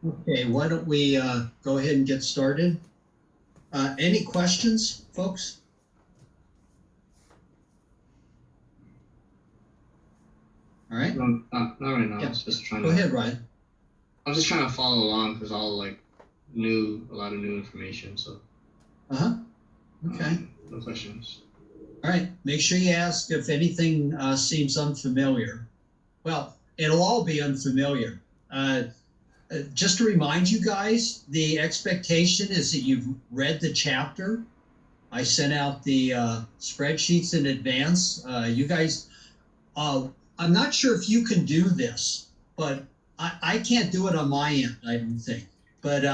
Okay, why don't we go ahead and get started? Any questions, folks? All right. No, not right now. Yeah. I was just trying Go ahead, Ryan. I was just trying to follow along because all like a lot of new information. So. Okay. No questions. All right. Make sure you ask if anything seems unfamiliar. Well, it'll all be unfamiliar. Just to remind you guys, the expectation is that you've read the chapter. I sent out the spreadsheets in advance. You guys, I'm not sure if you can do this, but I can't do it on my end, I don't think. But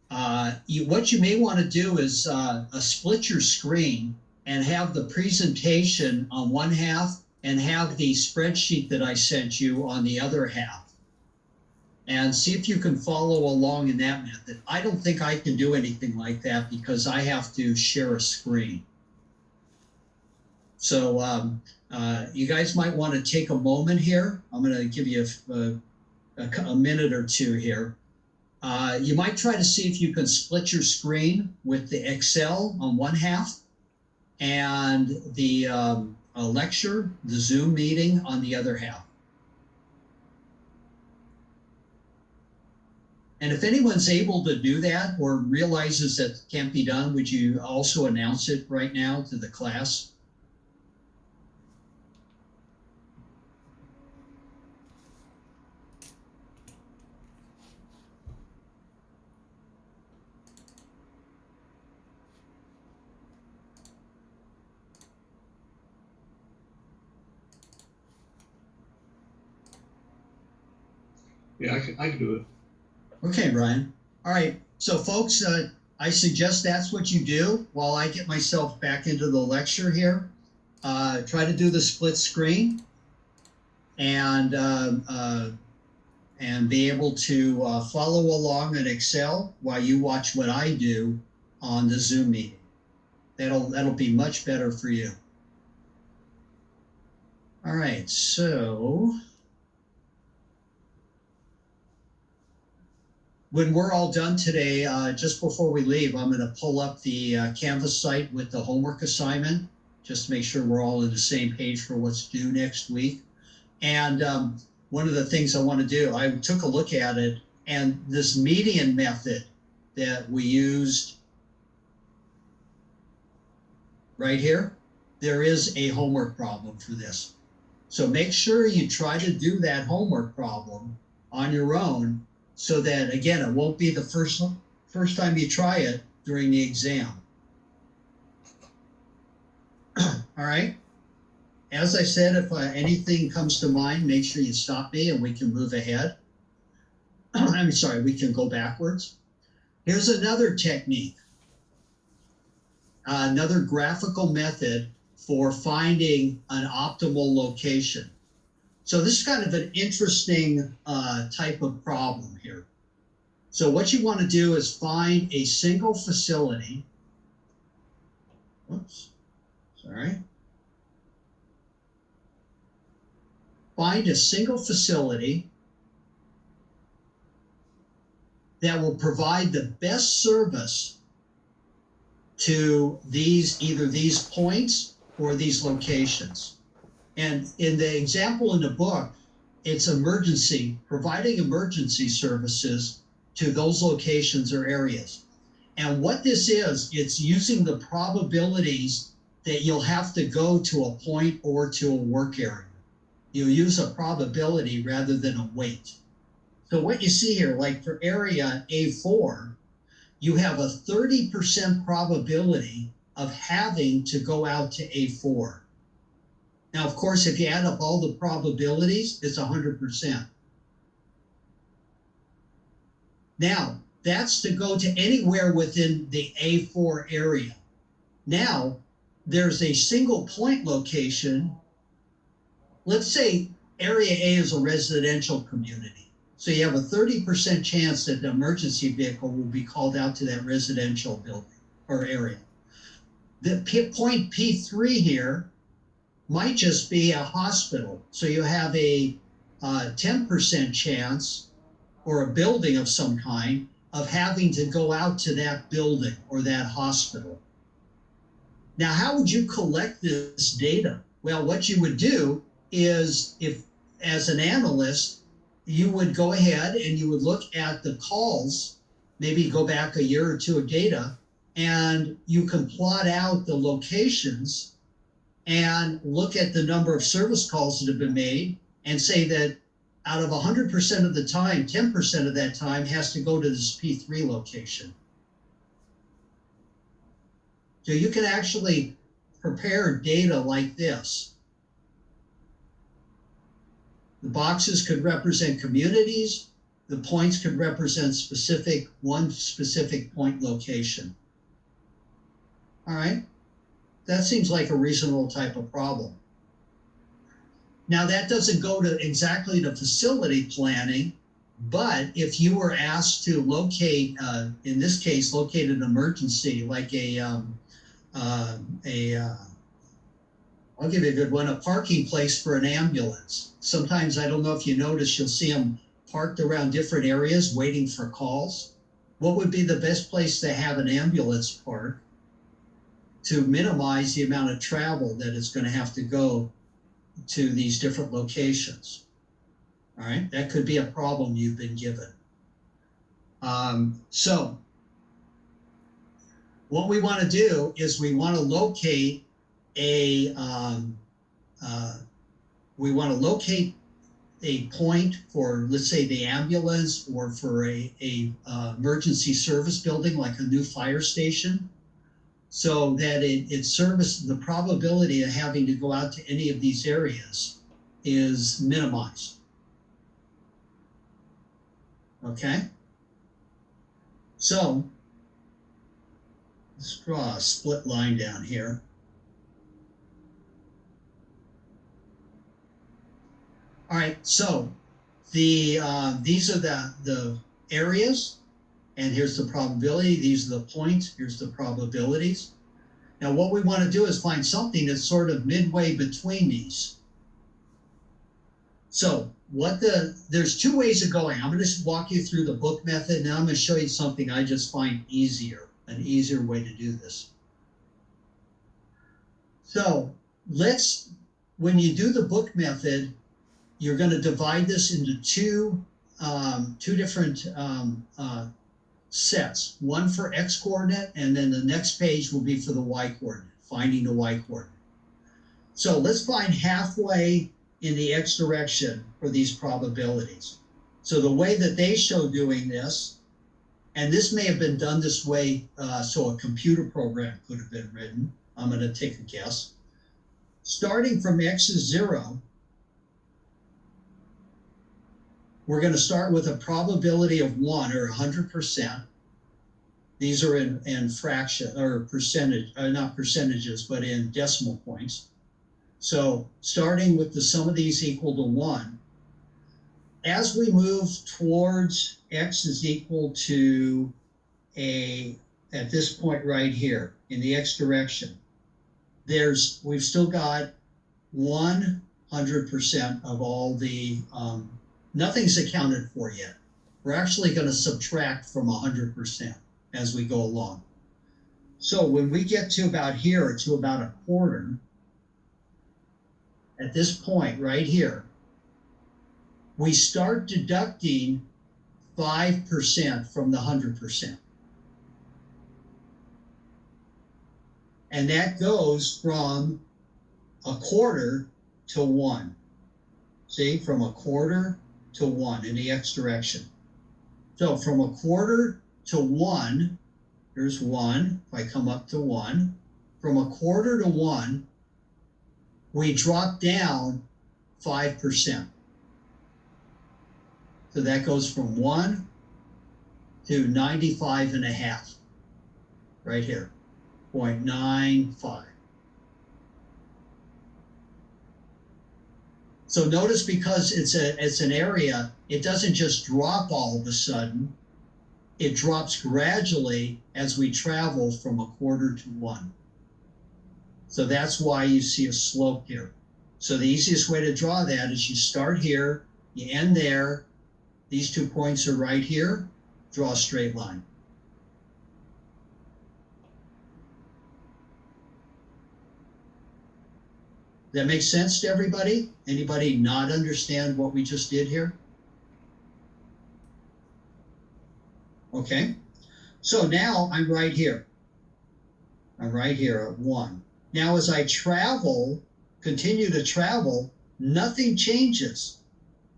what you may want to do is split your screen and have the presentation on one half and have the spreadsheet that I sent you on the other half. And see if you can follow along in that method. I don't think I can do anything like that because I have to share a screen. So you guys might want to take a moment here. I'm going to give you a minute or two here. You might try to see if you can split your screen with the Excel on one half and the lecture, the Zoom meeting on the other half. And if anyone's able to do that or realizes that can't be done, would you also announce it right now to the class? Yeah, I can do it. Okay, Ryan. All right. So, folks, I suggest that's what you do while I get myself back into the lecture here. Try to do the split screen and be able to follow along in Excel while you watch what I do on the Zoom meeting. That'll be much better for you. All right. So when we're all done today, just before we leave, I'm going to pull up the Canvas site with the homework assignment, just to make sure we're all on the same page for what's due next week. And one of the things I want to do, I took a look at it, and this median method that we used right here, there is a homework problem for this. So make sure you try to do that homework problem on your own, so that, again, it won't be the first time you try it during the exam. All right. As I said, if anything comes to mind, make sure you stop me and we can move ahead. I'm sorry, we can go backwards. Here's another technique, another graphical method for finding an optimal location. So this is kind of an interesting type of problem here. So what you want to do is find a single facility. Whoops, sorry. Find a single facility that will provide the best service to either these points or these locations. And in the example in the book, it's providing emergency services to those locations or areas. And what this is, it's using the probabilities that you'll have to go to a point or to a work area. You use a probability rather than a weight. So what you see here, like for area A4, you have a 30% probability of having to go out to A4. Now, of course, if you add up all the probabilities, it's 100%. Now, that's to go to anywhere within the A4 area. Now, there's a single point location. Let's say area A is a residential community. So you have a 30% chance that the emergency vehicle will be called out to that residential building or area. The point P3 here might just be a hospital. So you have a 10% chance or a building of some kind of having to go out to that building or that hospital. Now, how would you collect this data? Well, what you would do is, if as an analyst, you would go ahead and you would look at the calls, maybe go back a year or two of data, and you can plot out the locations and look at the number of service calls that have been made and say that out of 100% of the time, 10% of that time has to go to this P3 location. So you can actually prepare data like this. The boxes could represent communities. The points could represent one specific point location. All right, that seems like a reasonable type of problem. Now, that doesn't go to exactly to facility planning, but if you were asked to locate, in this case, locate an emergency, like I'll give you a good one, a parking place for an ambulance. Sometimes, I don't know if you notice, you'll see them parked around different areas waiting for calls. What would be the best place to have an ambulance park to minimize the amount of travel that it's going to have to go to these different locations? All right, that could be a problem you've been given. So what we want to do is we want to locate a point for, let's say, the ambulance, or for a emergency service building like a new fire station, so that it services, the probability of having to go out to any of these areas is minimized. Okay? So let's draw a split line down here. All right, so these are the areas, and here's the probability. These are the points. Here's the probabilities. Now, what we want to do is find something that's sort of midway between these. So there's two ways of going. I'm going to just walk you through the book method. Now I'm going to show you something I just find easier, an easier way to do this. So when you do the book method, you're going to divide this into two different sets. One for X coordinate, and then the next page will be for the Y coordinate, finding the Y coordinate. So let's find halfway in the X direction for these probabilities. So the way that they show doing this, and this may have been done this way, so a computer program could have been written. I'm going to take a guess. Starting from X is 0, we're going to start with a probability of 1, or 100%. These are in fraction, or percentage, not percentages, but in decimal points. So starting with the sum of these equal to 1. As we move towards X is equal to at this point right here in the X direction, we've still got 100% of all the, nothing's accounted for yet. We're actually going to subtract from 100% as we go along. So when we get to about here, or to about a quarter, at this point right here, we start deducting 5% from the 100%. And that goes from a quarter to 1. See, from a quarter to 1 in the X direction. So from a quarter to 1, here's 1, if I come up to 1, from a quarter to 1, we drop down 5%. So that goes from 1 to 95.5, right here, 0.95. So notice, because it's an area, it doesn't just drop all of a sudden. It drops gradually as we travel from a quarter to 1. So that's why you see a slope here. So the easiest way to draw that is you start here, you end there. These 2 points are right here. Draw a straight line. That makes sense to everybody? Anybody not understand what we just did here? Okay, so now I'm right here. I'm right here at 1. Now as I travel, continue to travel, nothing changes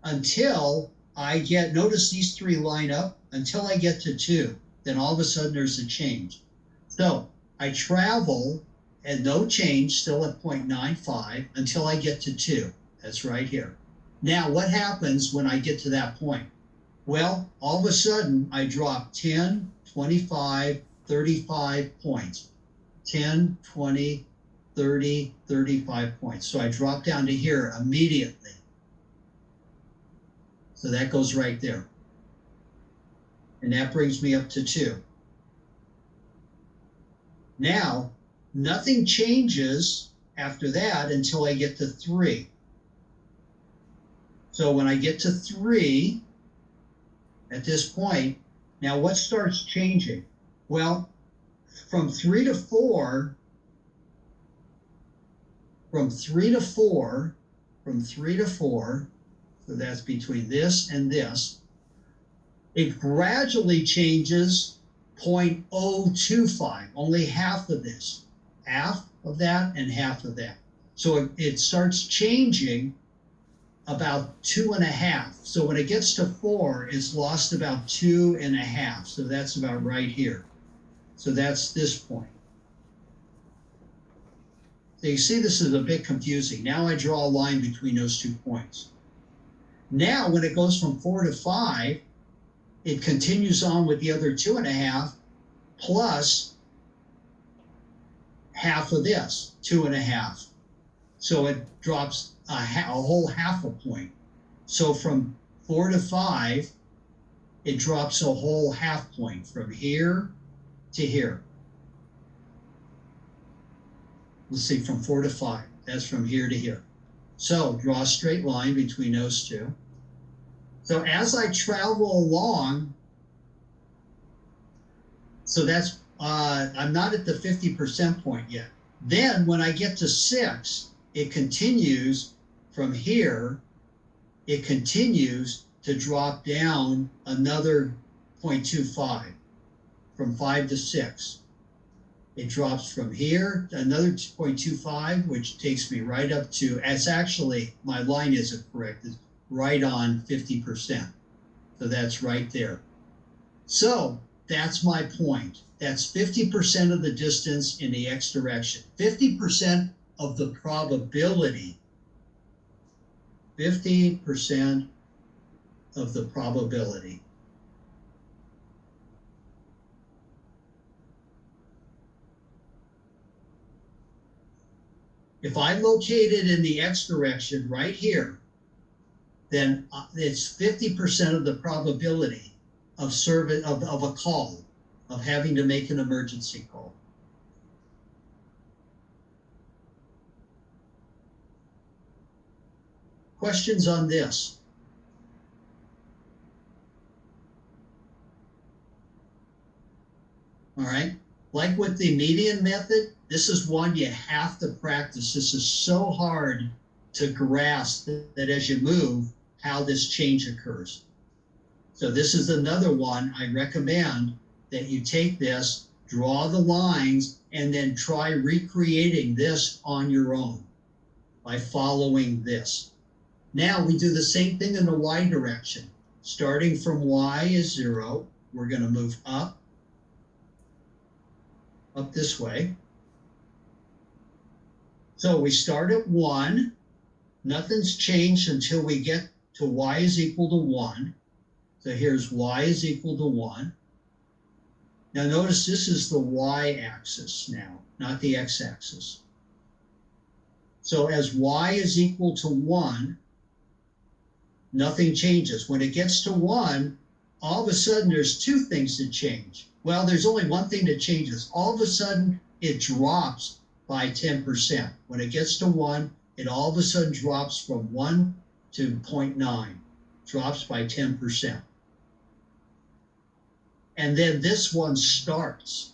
until I get, notice these 3 line up, until I get to 2. Then all of a sudden there's a change. So I travel and no change, still at 0.95 until I get to 2. That's right here. Now what happens when I get to that point? Well, all of a sudden I drop 10, 25, 35 points. 10, 20, 30, 35 points. So I drop down to here immediately. So that goes right there. And that brings me up to 2. Now, nothing changes after that until I get to 3. So when I get to 3, at this point, now what starts changing? Well, from 3 to 4, so that's between this and this, it gradually changes 0.025, only half of this, half of that and half of that. So it starts changing about 2.5. So when it gets to 4, it's lost about 2.5. So that's about right here. So that's this point. So you see, this is a bit confusing. Now I draw a line between those 2 points. Now, when it goes from 4 to 5, it continues on with the other 2.5 plus half of this, 2.5. So it drops a whole half a point. So from 4 to 5, it drops a whole half point from here to here. Let's see, from 4 to 5. That's from here to here. So draw a straight line between those 2. So as I travel along, so that's, I'm not at the 50% point yet. Then when I get to 6, it continues from here, it continues to drop down another 0.25 from 5 to 6. It drops from here to another 0.25, which takes me right up to, it's actually, my line isn't correct, it's right on 50%. So that's right there. So that's my point. That's 50% of the distance in the x direction. 50% of the probability. 50% of the probability. If I locate it in the x direction right here, then it's 50% of the probability of a call, of having to make an emergency call. Questions on this? All right. Like with the median method, this is one you have to practice. This is so hard to grasp that as you move, how this change occurs. So this is another one I recommend that you take this, draw the lines, and then try recreating this on your own by following this. Now we do the same thing in the y direction. Starting from y is 0, we're going to move up this way. So we start at 1. Nothing's changed until we get to y is equal to 1. So here's y is equal to 1. Now notice this is the y-axis now, not the x-axis. So as y is equal to 1, nothing changes. When it gets to 1, all of a sudden there's 2 things that change. Well, there's only one thing that changes. All of a sudden it drops by 10%. When it gets to 1, it all of a sudden drops from 1 to 0.9. drops by 10%. And then this one starts.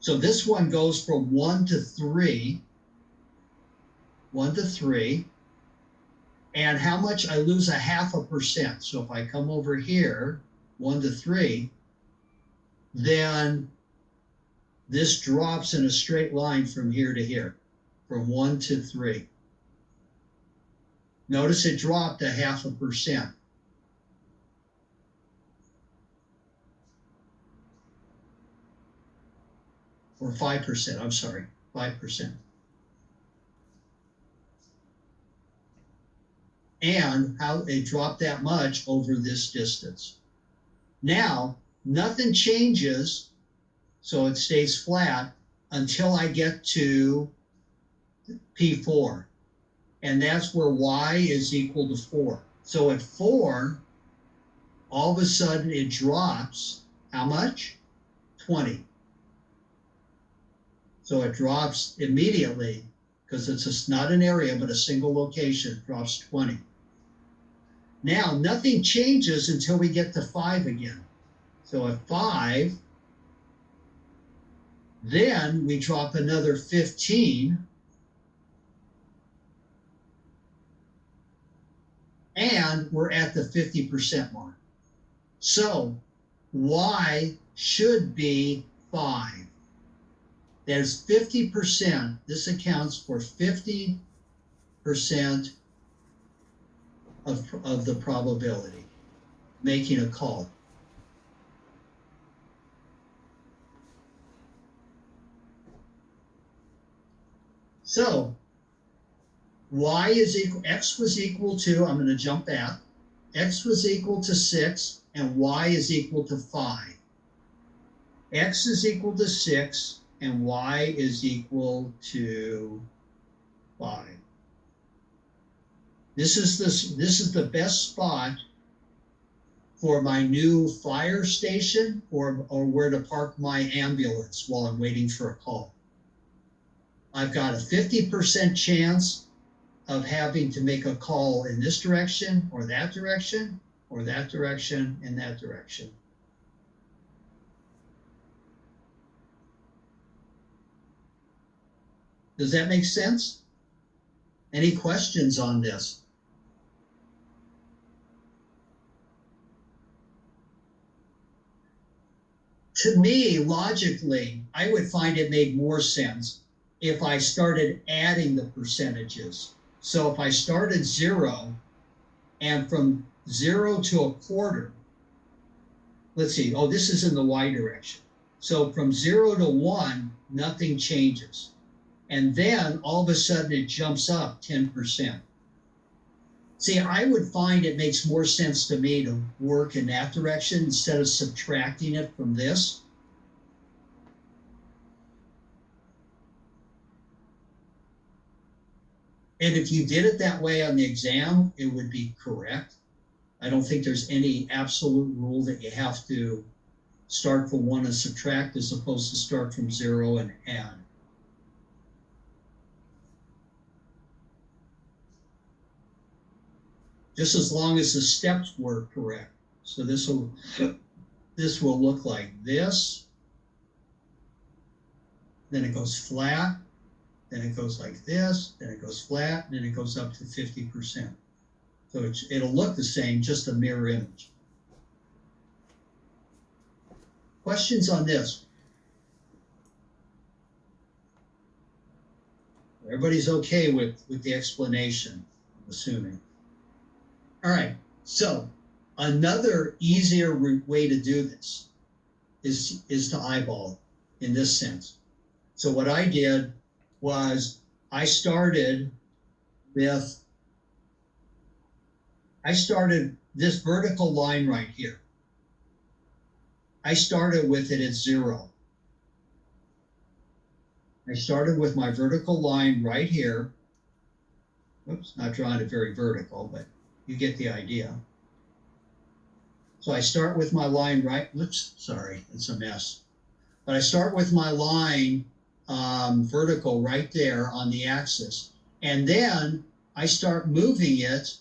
So this one goes from 1 to 3, 1 to 3, and how much? I lose 0.5%. So if I come over here, 1 to 3, then this drops in a straight line from here to here, from 1 to 3. Notice it dropped 0.5%. Or 5%, I'm sorry, 5%. And how it dropped that much over this distance. Now, nothing changes, so it stays flat until I get to P4. And that's where y is equal to 4. So at 4, all of a sudden it drops, how much? 20. So it drops immediately, because it's just not an area, but a single location, it drops 20. Now, nothing changes until we get to 5 again. So at 5, then we drop another 15. And we're at the 50% mark. So y should be 5. There's 50%. This accounts for 50% of the probability, making a call. So y is equal, x was equal to, I'm going to jump back, x was equal to 6 and y is equal to 5. X is equal to 6 and y is equal to 5. This is the best spot for my new fire station or where to park my ambulance while I'm waiting for a call. I've got a 50% chance of having to make a call in this direction or that direction or that direction and that direction. Does that make sense? Any questions on this? To me, logically, I would find it made more sense if I started adding the percentages. So if I started 0 and from 0 to a quarter, let's see, oh, this is in the y direction. So from 0 to 1, nothing changes. And then all of a sudden it jumps up 10%. See, I would find it makes more sense to me to work in that direction instead of subtracting it from this. And if you did it that way on the exam, it would be correct. I don't think there's any absolute rule that you have to start from 1 and subtract as opposed to start from 0 and add. Just as long as the steps were correct. So this will look like this. Then it goes flat. Then it goes like this. Then it goes flat. And then it goes up to 50%. So it'll look the same, just a mirror image. Questions on this? Everybody's okay with the explanation, I'm assuming. All right, so another easier way to do this is to eyeball in this sense. So what I did was I started this vertical line right here. I started with it at 0. I started with my vertical line right here. Oops, not drawing it very vertical, but you get the idea. So I start with my line right, oops, sorry, it's a mess. But I start with my line vertical right there on the axis. And then I start moving it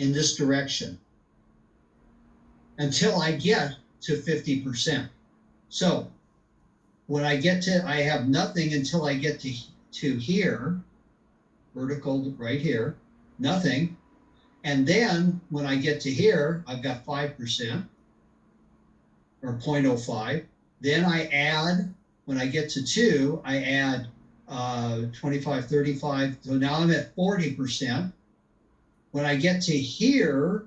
in this direction until I get to 50%. So when I get to, I have nothing until I get to here, vertical right here, nothing. And then when I get to here, I've got 5% or 0.05. Then I add, when I get to 2, I add 25, 35. So now I'm at 40%. When I get to here,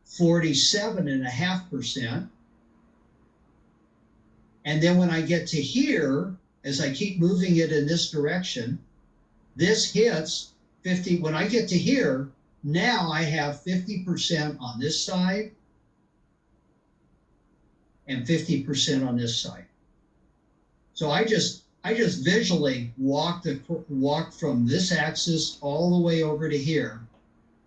47.5%. And then when I get to here, as I keep moving it in this direction, this hits 50. When I get to here, now I have 50% on this side and 50% on this side. So I just visually walked from this axis all the way over to here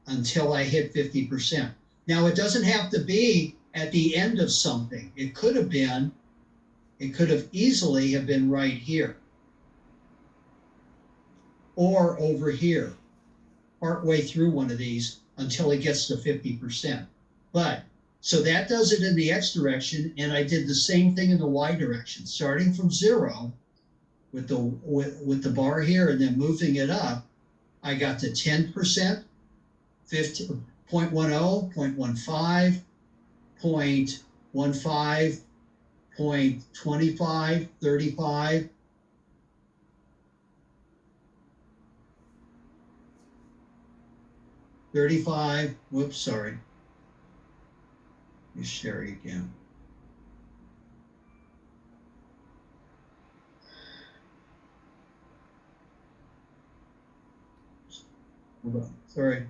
until I hit 50%. Now it doesn't have to be at the end of something. It could have easily have been right here or over here, partway through one of these until it gets to 50%. But so that does it in the X direction, and I did the same thing in the Y direction, starting from 0 with the bar here and then moving it up. I got to 10%, 0.10, 0.15, 0.15, 0.25, 35, 35, whoops, sorry. Let me share it again. Hold on, sorry.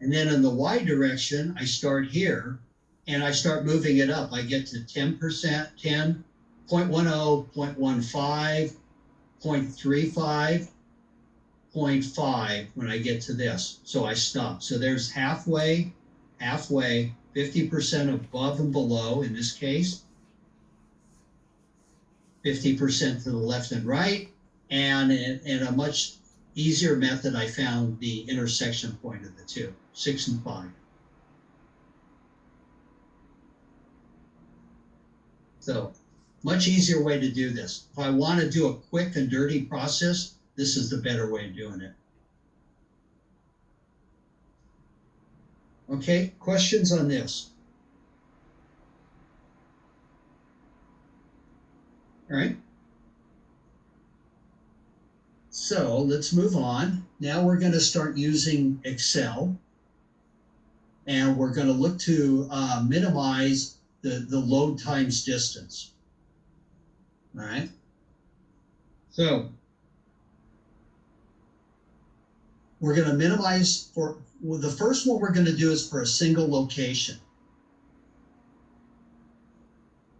And then in the Y direction, I start here and I start moving it up. I get to 10%, 10, 0.10, 0.15, 0.35, 0.5 when I get to this. So I stop. So there's halfway, 50% above and below in this case, 50% to the left and right, and in a much easier method, I found the intersection point of the two, 6 and 5. So much easier way to do this. If I want to do a quick and dirty process, this is the better way of doing it. Okay, questions on this? All right. So let's move on. Now we're going to start using Excel. And we're going to look to minimize the load times distance. All right. So we're going to minimize well, the first one we're going to do is for a single location.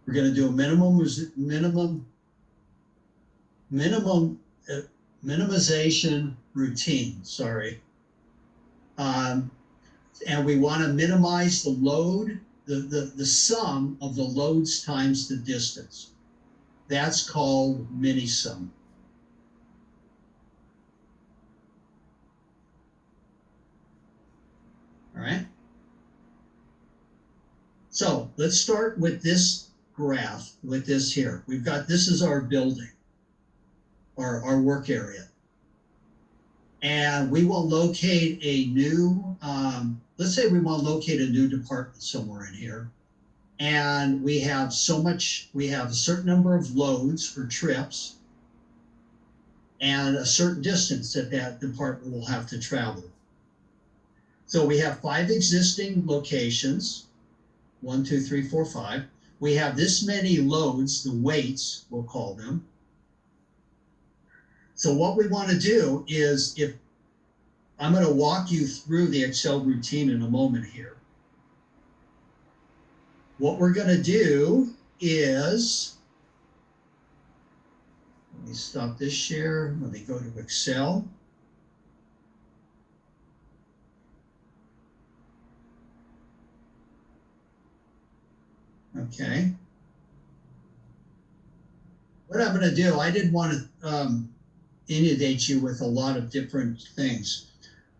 We're going to do a minimization routine, sorry. And we want to minimize the load, the sum of the loads times the distance. That's called mini-sum. All right. So let's start with this graph, with this here. We've got, this is our building, our work area. And we will locate a new, let's say we want to locate a new department somewhere in here. And we have we have a certain number of loads for trips and a certain distance that department will have to travel. So we have 5 existing locations, 1, 2, 3, 4, 5. We have this many loads, the weights, we'll call them. So what we want to do is, if I'm going to walk you through the Excel routine in a moment here. what we're going to do is, let me stop this share. Let me go to Excel. Okay. What I'm going to do, I didn't want to inundate you with a lot of different things.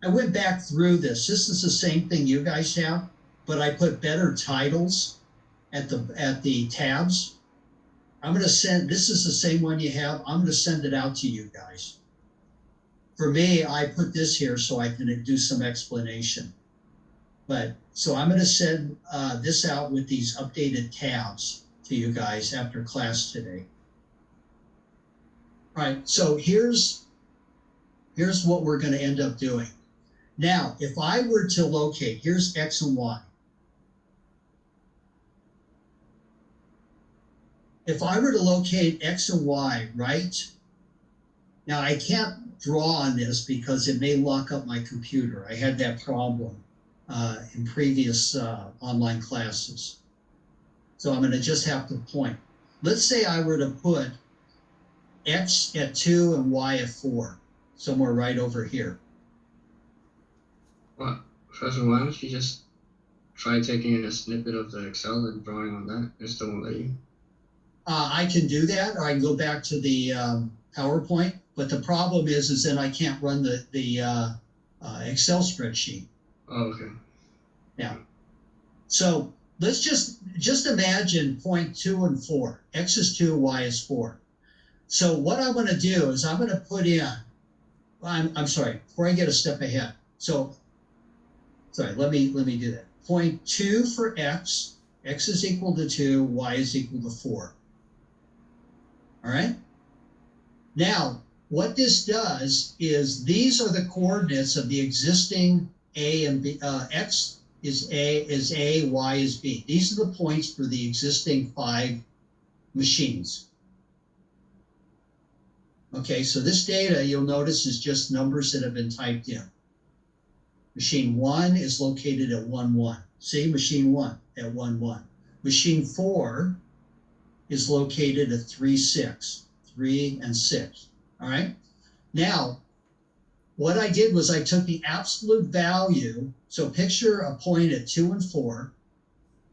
I went back through this. This is the same thing you guys have, but I put better titles at the tabs. I'm going to send, this is the same one you have. I'm going to send it out to you guys. For me, I put this here so I can do some explanation. But so I'm going to send this out with these updated tabs to you guys after class today. All right, so here's what we're going to end up doing. Now, if I were to locate, here's X and Y. If I were to locate X and Y, right? Now, I can't draw on this because it may lock up my computer. I had that problem in previous online classes. So I'm going to just have to point. Let's say I were to put X at 2 and Y at 4, somewhere right over here. Well, Professor, why don't you just try taking a snippet of the Excel and drawing on that? It still won't let you. I can do that, or I can go back to the PowerPoint. But the problem is then I can't run the Excel spreadsheet. Oh, okay. Yeah. So let's just imagine point 2 and 4. X is 2, Y is 4. So what I'm going to do is I'm going to put in, I'm sorry, before I get a step ahead. So, sorry, let me do that. Point 2 for X, X is equal to 2, Y is equal to 4. All right? Now, what this does is these are the coordinates of the existing A and B. X is A, Y is B. These are the points for the existing 5 machines. Okay, so this data, you'll notice, is just numbers that have been typed in. Machine 1 is located at 1, 1. See, machine 1 at 1, 1. Machine 4 is located at 3, 6. 3 and 6. All right? Now, what I did was I took the absolute value. So picture a point at 2 and 4.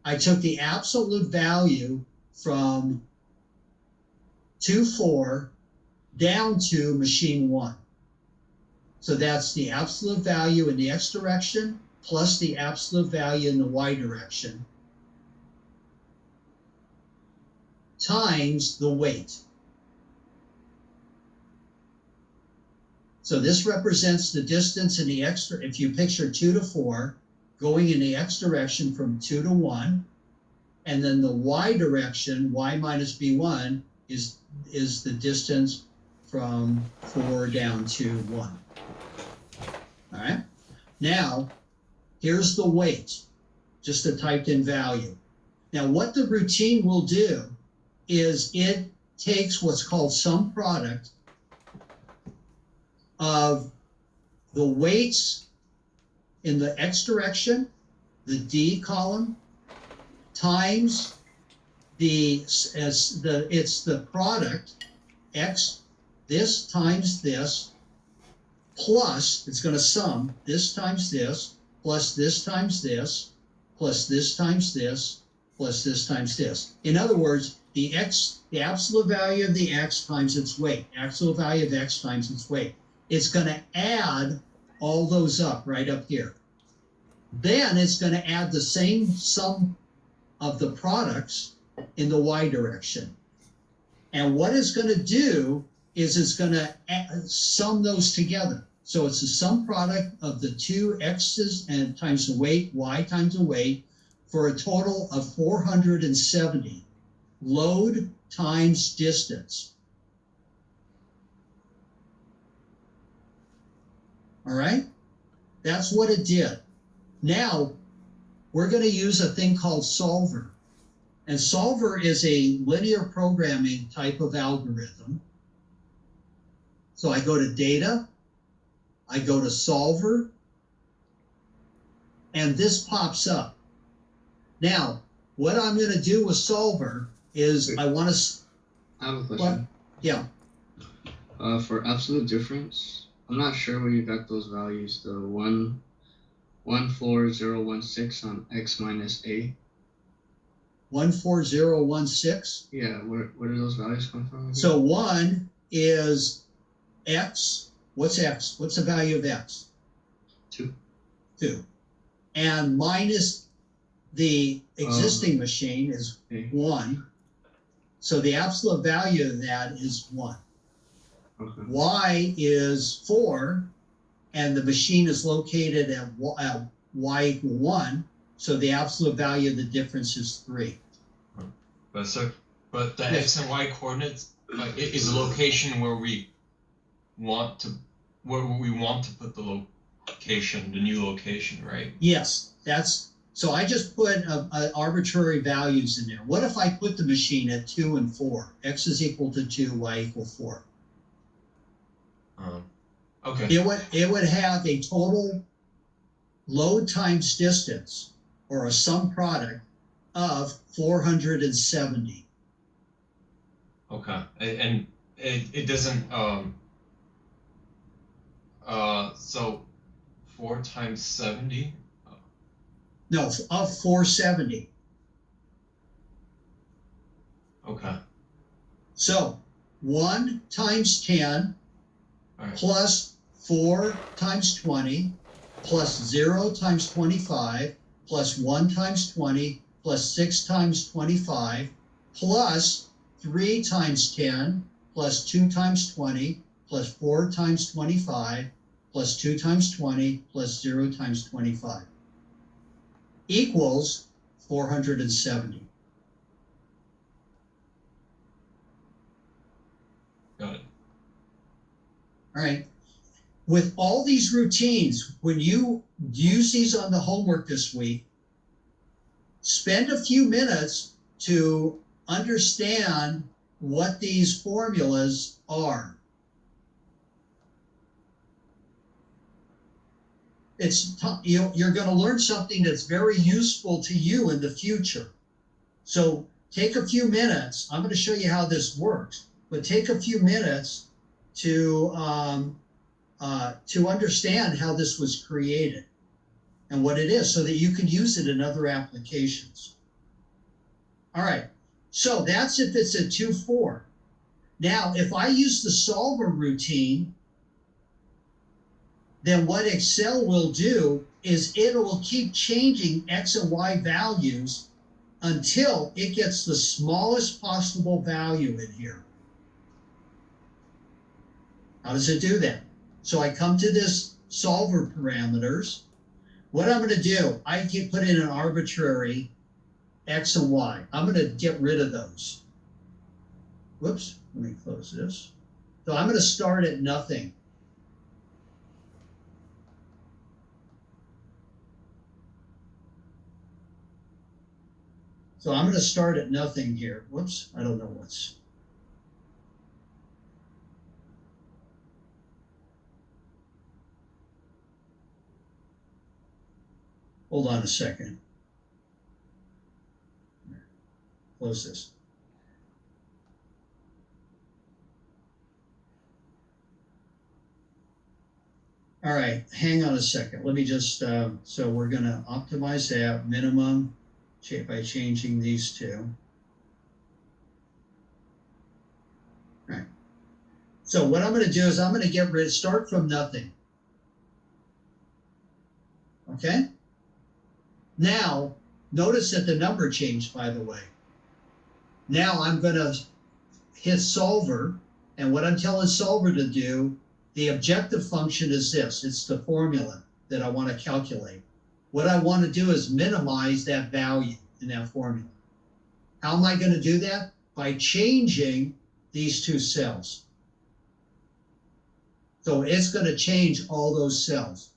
I took the absolute value from 2, 4 down to machine 1. So that's the absolute value in the X direction plus the absolute value in the Y direction times the weight. So this represents the distance in the X, if you picture 2 to 4, going in the X direction from 2 to 1, and then the Y direction, Y minus B1, is the distance from 4 down to 1. All right? Now, here's the weight, just a typed in value. Now, what the routine will do is it takes what's called sum product of the weights in the X direction, the D column, times it's the product, X, this times this, plus, it's going to sum this times this, plus this times this, plus this times this, plus this times this. In other words, the absolute value of the X times its weight, absolute value of X times its weight. It's going to add all those up right up here. Then it's going to add the same sum of the products in the Y direction. And what it's going to do is it's going to sum those together. So it's the sum product of the two X's and times the weight, Y times the weight, for a total of 470. Load times distance. All right? That's what it did. Now, we're going to use a thing called solver. And solver is a linear programming type of algorithm. So I go to data, I go to solver, and this pops up. Now, what I'm going to do with solver is I want to. I have a question. Yeah. For absolute difference, I'm not sure where you got those values. The 14016 on x minus a. 14016. Yeah, where do those values come from? So 1 is x. What's x? What's the value of x? 2. 2. And minus the existing machine is 1. So the absolute value of that is 1. Okay. Y is 4, and the machine is located at y equal 1. So the absolute value of the difference is 3. But the x and y coordinates is a location where we want to put the location, the new location, right? Yes, so I just put arbitrary values in there. What if I put the machine at 2 and 4? X is equal to 2, y equal 4. Okay. It would have a total load times distance, or a sum product, of 470. Okay. And it doesn't so 4 times 70? No, of 470. Okay. So 1 times 10 Right. plus 4 times 20 plus 0 times 25 plus 1 times 20 plus 6 times 25 plus 3 times 10 plus 2 times 20 plus 4 times 25 plus 2 times 20 plus 0 times 25 equals 470. Got it. All right. With all these routines, when you use these on the homework this week, spend a few minutes to understand what these formulas are. You're going to learn something that's very useful to you in the future. So take a few minutes. I'm going to show you how this works, but take a few minutes to understand how this was created and what it is, so that you can use it in other applications. All right, so that's if it's a 2-4. Now, if I use the solver routine, then what Excel will do is it will keep changing x and y values until it gets the smallest possible value in here. How does it do that? So I come to this solver parameters. What I'm going to do, I can put in an arbitrary x and y. I'm going to get rid of those. Whoops, let me close this. So I'm going to start at nothing. So I'm going to start at nothing here. Whoops, I don't know what's. Hold on a second. Close this. All right, hang on a second. Let me just, so we're going to optimize that minimum by changing these two. All right. So what I'm going to do is I'm going to start from nothing. Okay? Now, notice that the number changed, by the way. Now I'm going to hit solver, and what I'm telling solver to do, the objective function is this. It's the formula that I want to calculate. What I want to do is minimize that value in that formula. How am I going to do that? By changing these two cells. So it's going to change all those cells.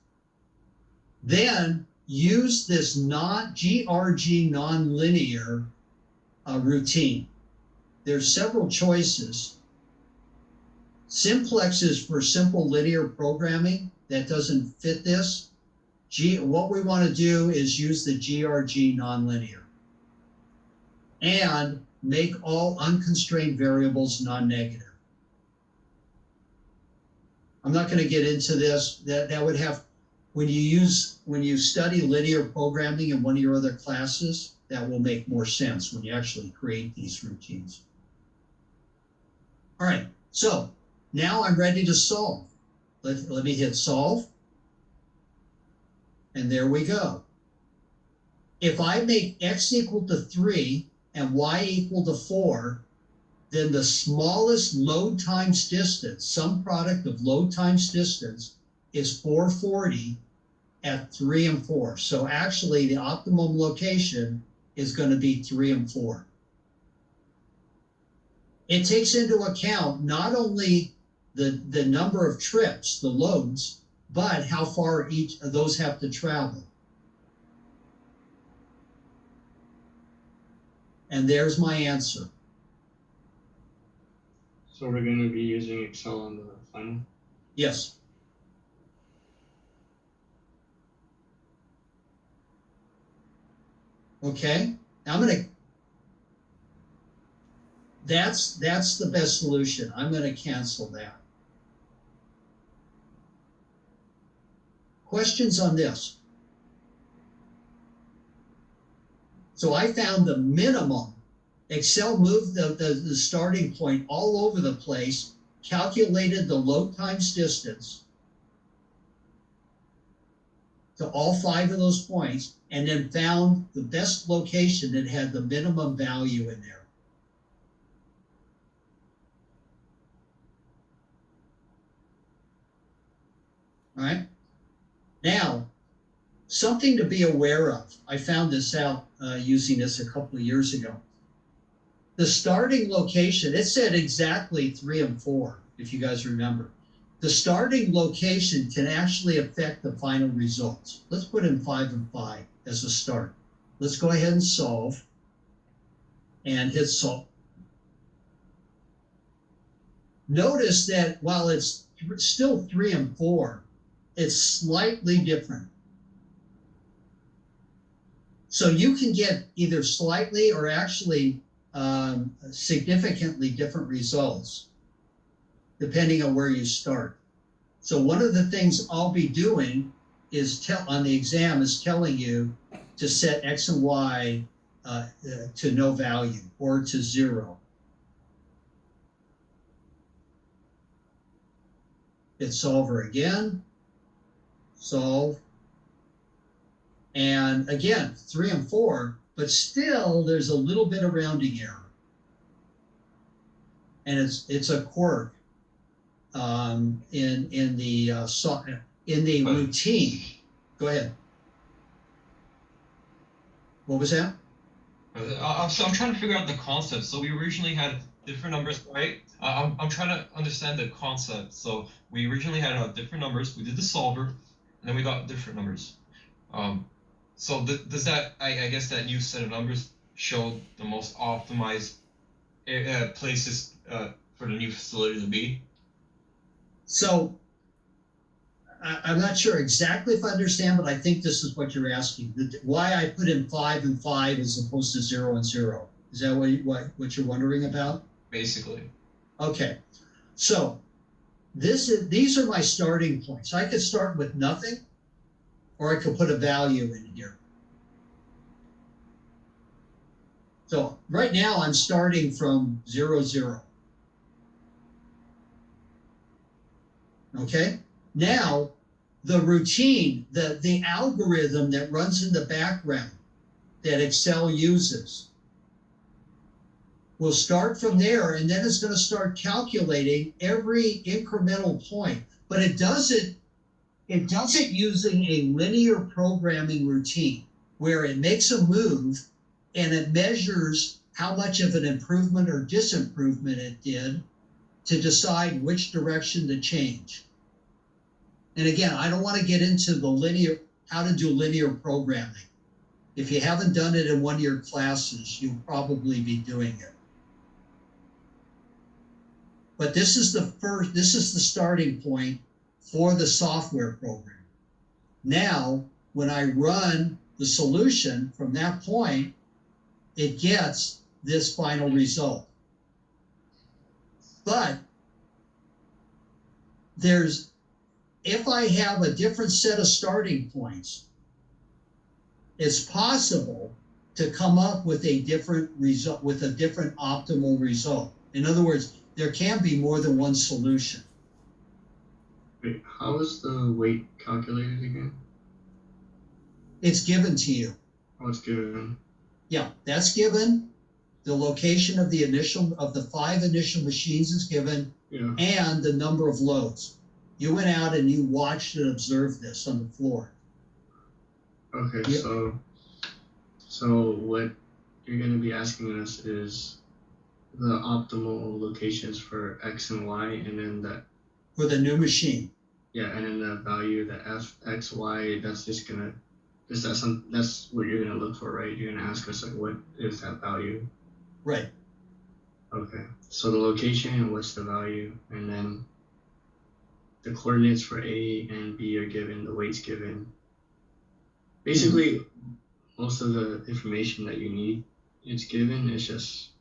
Then use this GRG nonlinear routine. There's several choices. Simplex is for simple linear programming. That doesn't fit this. What we want to do is use the GRG nonlinear. and make all unconstrained variables non-negative. I'm not going to get into this. That would have, when you study linear programming in one of your other classes, that will make more sense when you actually create these routines. All right, so now I'm ready to solve. Let me hit solve. And there we go. If I make x equal to 3 and y equal to 4, then the smallest load times distance, sum product of load times distance, is 440 at 3 and 4. So actually the optimum location is going to be 3 and 4. It takes into account not only the number of trips, the loads, but how far each of those have to travel. And there's my answer. So we're going to be using Excel on the final? Yes. Okay, now that's the best solution. I'm going to cancel that. Questions on this? So I found the minimum. Excel moved the starting point all over the place, calculated the load times distance to all 5 of those points, and then found the best location that had the minimum value in there. All right. Now, something to be aware of. I found this out using this a couple of years ago. The starting location, it said exactly 3 and 4, if you guys remember. The starting location can actually affect the final results. Let's put in 5 and 5 as a start. Let's go ahead and solve and hit solve. Notice that while it's still 3 and 4, it's slightly different. So you can get either slightly or actually significantly different results depending on where you start. So one of the things I'll be doing is on the exam is telling you to set X and Y to no value or to 0. Hit solver again, solve. And again, 3 and 4, but still there's a little bit of rounding error. And it's a quirk in the routine. Go ahead. What was that? So I'm trying to figure out the concept. So we originally had different numbers, right? I'm trying to understand the concept. So we originally had different numbers. We did the solver, and then we got different numbers. So does that, I guess that new set of numbers show the most optimized places for the new facility to be? So I'm not sure exactly if I understand, but I think this is what you're asking. Why I put in 5 and 5 as opposed to 0 and 0. Is that what you're wondering about? Basically. Okay. So these are my starting points. I could start with nothing, or I could put a value in here. So right now I'm starting from 0, 0. Okay, now the routine, the algorithm that runs in the background that Excel uses will start from there, and then it's going to start calculating every incremental point. But it does it using a linear programming routine where it makes a move and it measures how much of an improvement or disimprovement it did to decide which direction to change. And again, I don't want to get into how to do linear programming. If you haven't done it in one of your classes, you'll probably be doing it. But this is the starting point for the software program. Now, when I run the solution from that point, it gets this final result. But if I have a different set of starting points, it's possible to come up with a different result, with a different optimal result. In other words, there can be more than one solution. Wait, how is the weight calculated again? It's given to you. Oh, it's given. Yeah, that's given. The location of the 5 initial machines is given, Yeah. and the number of loads. You went out and you watched and observed this on the floor. Okay, Yep. so what you're going to be asking us is the optimal locations for X and Y, and then For the new machine. and then the value, the F, X, Y, that's what you're gonna look for, right? You're gonna ask us like, what is that value? Right. Okay. So the location and what's the value, and then the coordinates for A and B are given, the weight's given. Basically, most of the information that you need, it's given. It's just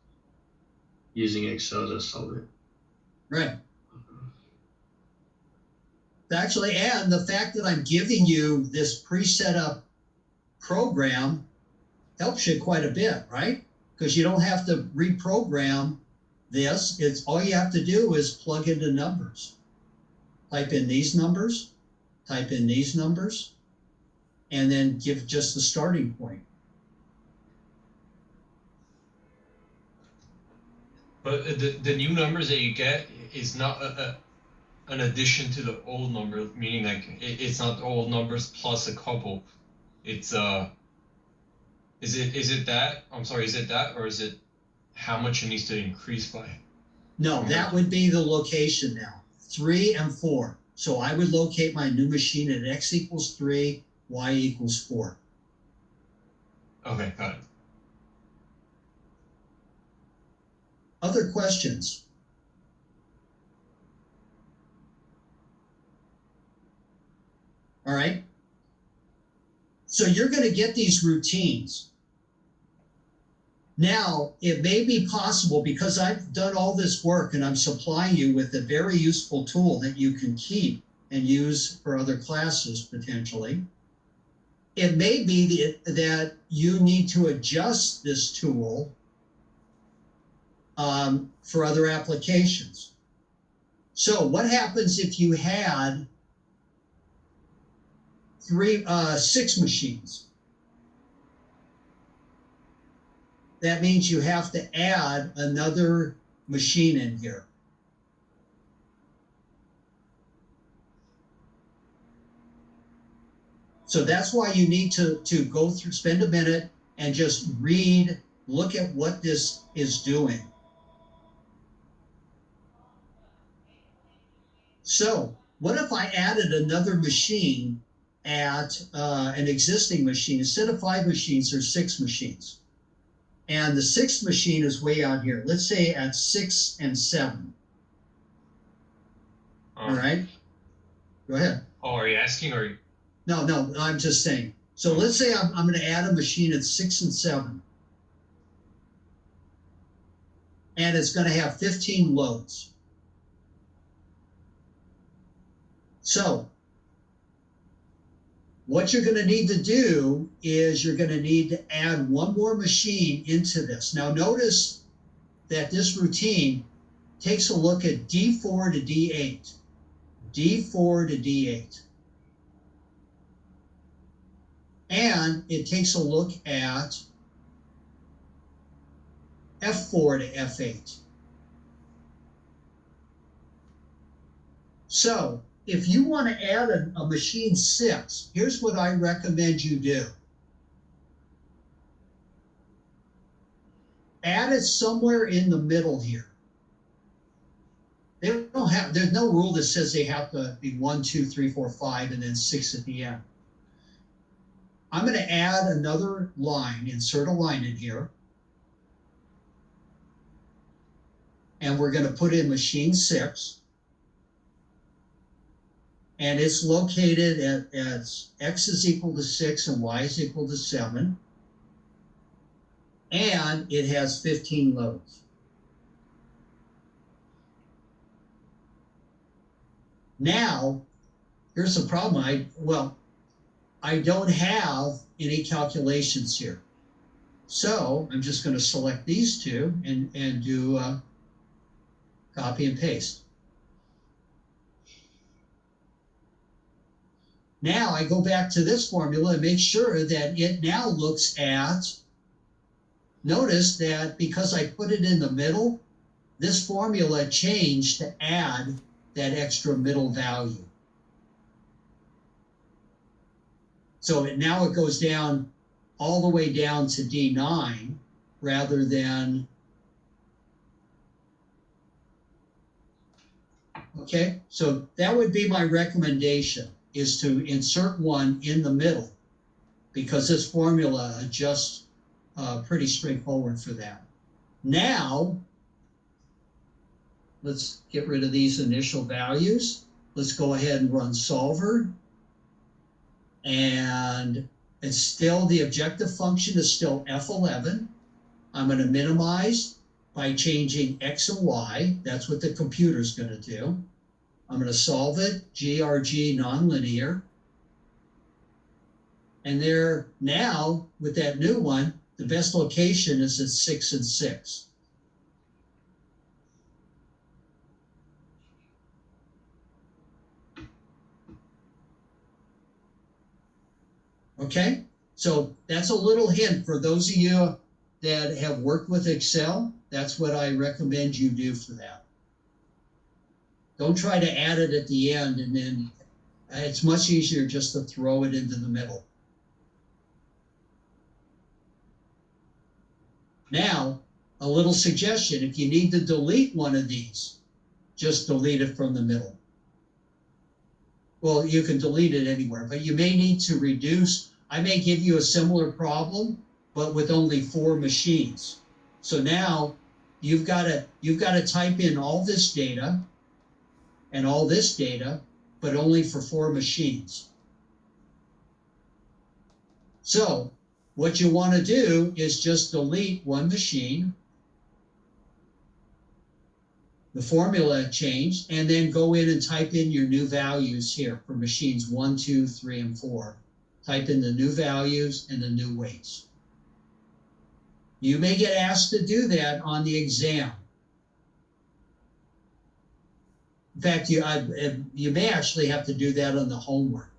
using Excel to solve it. Right. Actually, and the fact that I'm giving you this pre-set up program helps you quite a bit, right? Because you don't have to reprogram this. It's all you have to do is plug into numbers. Type in these numbers, type in these numbers, and then give just the starting point. But the new numbers that you get is not an addition to the old number, meaning like it's not old numbers plus a couple. It's is it that? I'm sorry, is it that, or is it how much it needs to increase by? No, that would be the location now, 3 and 4. So I would locate my new machine at X equals 3, Y equals 4. Okay, got it. Other questions? All right. So you're going to get these routines. Now, it may be possible, because I've done all this work and I'm supplying you with a very useful tool that you can keep and use for other classes potentially. It may be that you need to adjust this tool for other applications. So what happens if you had 6 machines? That means you have to add another machine in here. So that's why you need to go through, spend a minute and just read, look at what this is doing. So what if I added another machine at an existing machine? Instead of 5 machines, there's 6 machines. And the 6th machine is way out here. Let's say at 6 and 7. All right. Go ahead. Oh, are you asking, or? No, I'm just saying. So let's say I'm going to add a machine at 6 and 7. And it's going to have 15 loads. So what you're going to need to do is you're going to need to add one more machine into this. Now notice that this routine takes a look at D4 to D8. D4 to D8. And it takes a look at F4 to F8. So if you want to add a machine 6, here's what I recommend you do. Add it somewhere in the middle here. There's no rule that says they have to be 1, 2, 3, 4, 5, and then 6 at the end. I'm going to add another line, insert a line in here. And we're going to put in machine 6. And it's located at X is equal to 6 and Y is equal to 7. and it has 15 loads. Now, here's the problem. I don't have any calculations here. So I'm just going to select these two and do copy and paste. Now I go back to this formula and make sure that it now looks at, notice that because I put it in the middle, this formula changed to add that extra middle value. So now it goes down all the way down to D9 rather than, okay? So that would be my recommendation, is to insert one in the middle, because this formula adjusts pretty straightforward for that. Now, let's get rid of these initial values. Let's go ahead and run solver. And it's still, the objective function is still F11. I'm going to minimize by changing X and Y. That's what the computer's going to do. I'm going to solve it, GRG nonlinear. And there now, with that new one, the best location is at 6 and 6. Okay, so that's a little hint for those of you that have worked with Excel. That's what I recommend you do for that. Don't try to add it at the end, and then it's much easier just to throw it into the middle. Now, a little suggestion: if you need to delete one of these, just delete it from the middle. Well, you can delete it anywhere, but you may need to reduce. I may give you a similar problem, but with only 4 machines. So now you've got to type in all this data and all this data, but only for 4 machines. So what you want to do is just delete one machine, the formula changed, and then go in and type in your new values here for machines 1, 2, 3, and 4. Type in the new values and the new weights. You may get asked to do that on the exam. In fact, you may actually have to do that on the homework.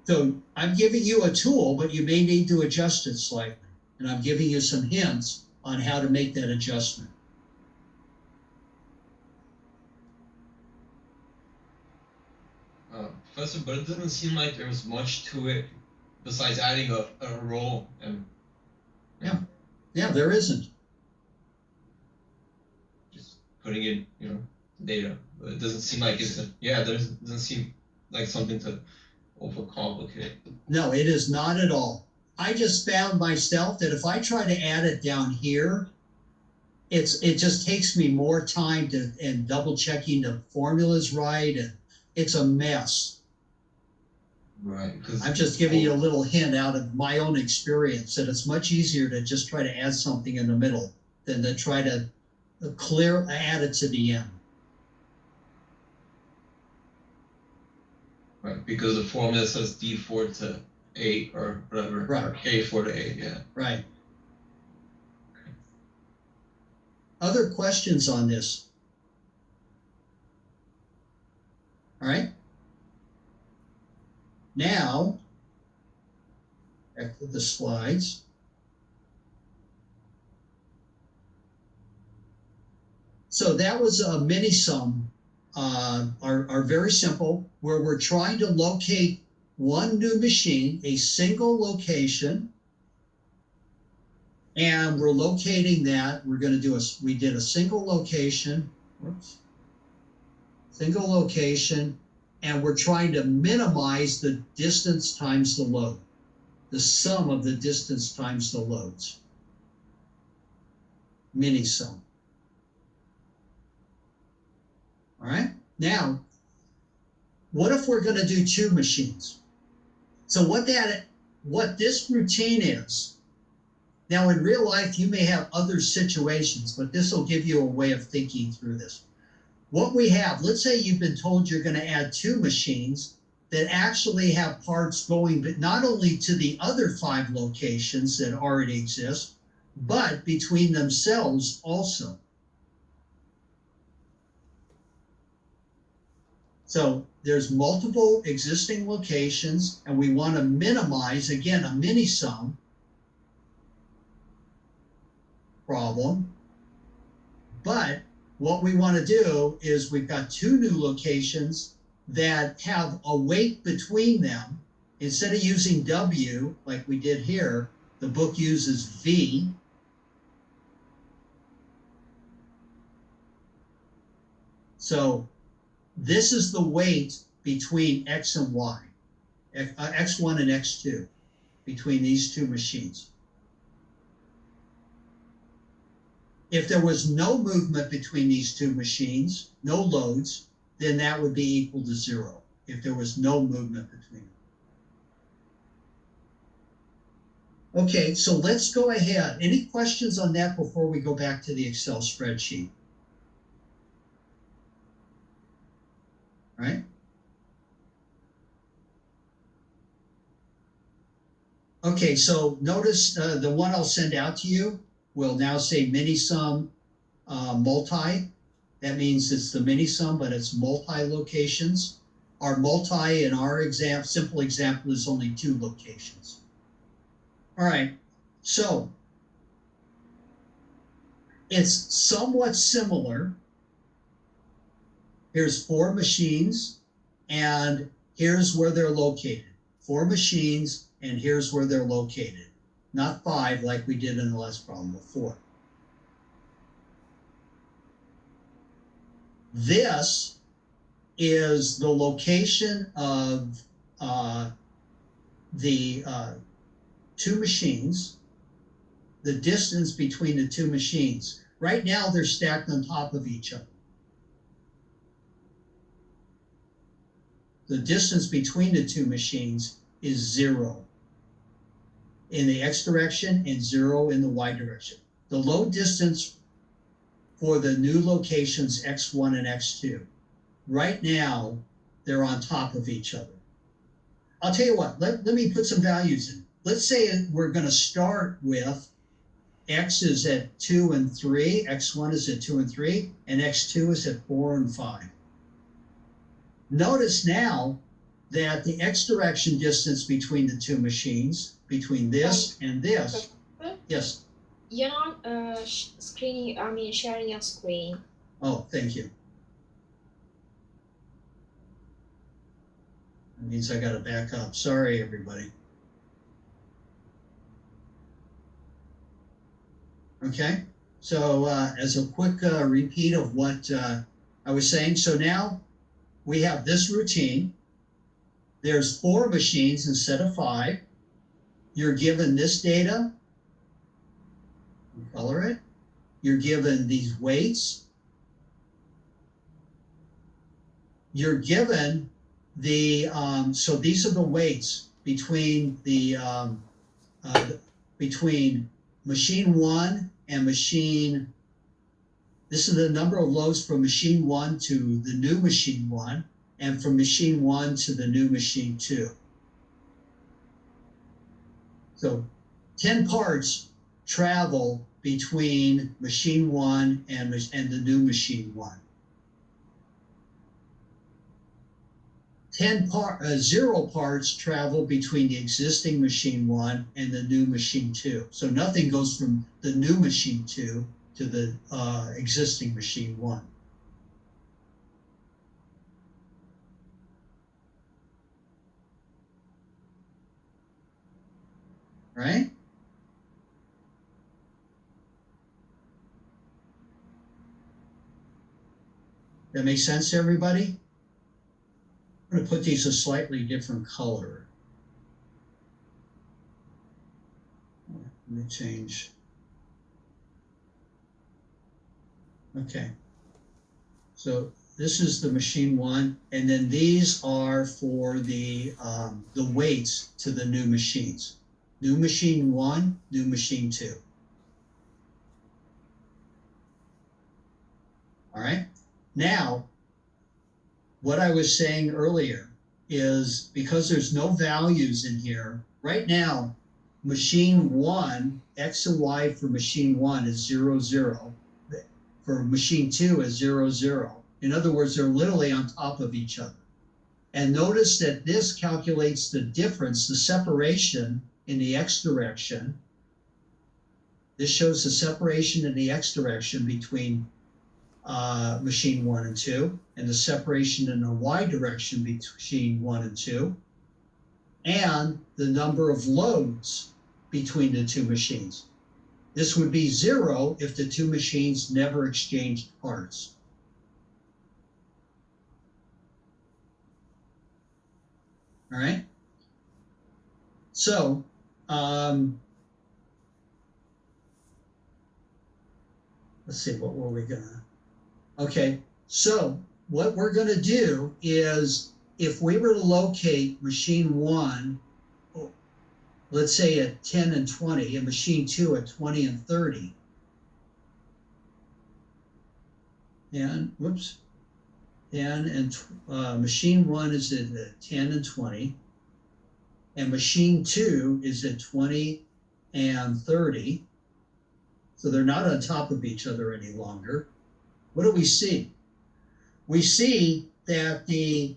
So I'm giving you a tool, but you may need to adjust it slightly. And I'm giving you some hints on how to make that adjustment. Professor, but it doesn't seem like there was much to it besides adding a row and Yeah, there isn't. just putting in, data. But it doesn't seem like there doesn't seem like something to overcomplicate. No, it is not at all. I just found myself that if I try to add it down here, it just takes me more time and double checking the formulas right, and it's a mess. Right. I'm just giving you a little hint out of my own experience that it's much easier to just try to add something in the middle than to try to add it to the end. Right, because the formula says D4 to A or whatever. Right. Or A4 to A, yeah. Right. Other questions on this? All right. Now, back to the slides. So that was a mini sum, are very simple, where we're trying to locate one new machine, a single location, and we're locating that. We're going to do we did a single location, single location, and we're trying to minimize the distance times the load, the sum of the distance times the loads. Mini sum. All right. Now, what if we're going to do 2 machines? So what what this routine is, now in real life, you may have other situations, but this will give you a way of thinking through this. What we have, let's say you've been told you're going to add 2 machines that actually have parts going, but not only to the other 5 locations that already exist, but between themselves also. So there's multiple existing locations, and we want to minimize, again, a mini-sum problem. But what we want to do is we've got 2 new locations that have a weight between them. Instead of using W like we did here, the book uses V. So this is the weight between X and Y, X1 and X2, between these 2 machines. If there was no movement between these 2 machines, no loads, then that would be equal to 0, if there was no movement between them. Okay, so let's go ahead. Any questions on that before we go back to the Excel spreadsheet? Right? Okay, so notice the one I'll send out to you will now say mini-sum multi. That means it's the mini-sum, but it's multi-locations. Our multi in our simple example is only 2 locations. All right, so it's somewhat similar. Here's 4 machines, and here's where they're located. 4 machines, and here's where they're located. Not 5 like we did in the last problem, but 4. This is the location of the 2 machines, the distance between the 2 machines. Right now, they're stacked on top of each other. The distance between the 2 machines is 0 in the X direction and 0 in the Y direction. The load distance for the new locations X1 and X2. Right now, they're on top of each other. I'll tell you what, let me put some values in. Let's say we're going to start with X is at 2 and 3, X1 is at 2 and 3, and X2 is at 4 and 5. Notice now that the X direction distance between the 2 machines, between this and this, yes. You're not sharing your screen. Oh, thank you. That means I got to back up. Sorry, everybody. Okay, so as a quick repeat of what I was saying, so now we have this routine. There's 4 machines instead of 5. You're given this data. Color it. You're given these weights. You're given the, so these are the weights between the, between machine 1 and machine, this is the number of loads from machine 1 to the new machine 1, and from machine 1 to the new machine 2. So 10 parts travel between machine 1 and the new machine 1. 0 parts travel between the existing machine 1 and the new machine 2. So nothing goes from the new machine 2 to the existing machine 1. Right? That makes sense to everybody? I'm going to put these a slightly different color. Let me change. Okay. So this is the machine one, and then these are for the weights to the new machines. New machine one, new machine two. All right. Now, what I was saying earlier is because there's no values in here, right now, machine one, X and Y for machine one is 0, 0. For machine two is 0, 0. In other words, they're literally on top of each other. And notice that this calculates the difference, the separation in the X direction. This shows the separation in the X direction between machine one and two, and the separation in the Y direction between one and two, and the number of loads between the two machines. This would be 0 if the two machines never exchanged parts. All right. So, let's see, what were we gonna? Okay, so what we're gonna do is, if we were to locate machine one, let's say at 10 and 20, and machine two at 20 and 30, and whoops, machine one is at 10 and 20, and machine two is at 20 and 30, so they're not on top of each other any longer. What do we see? We see that the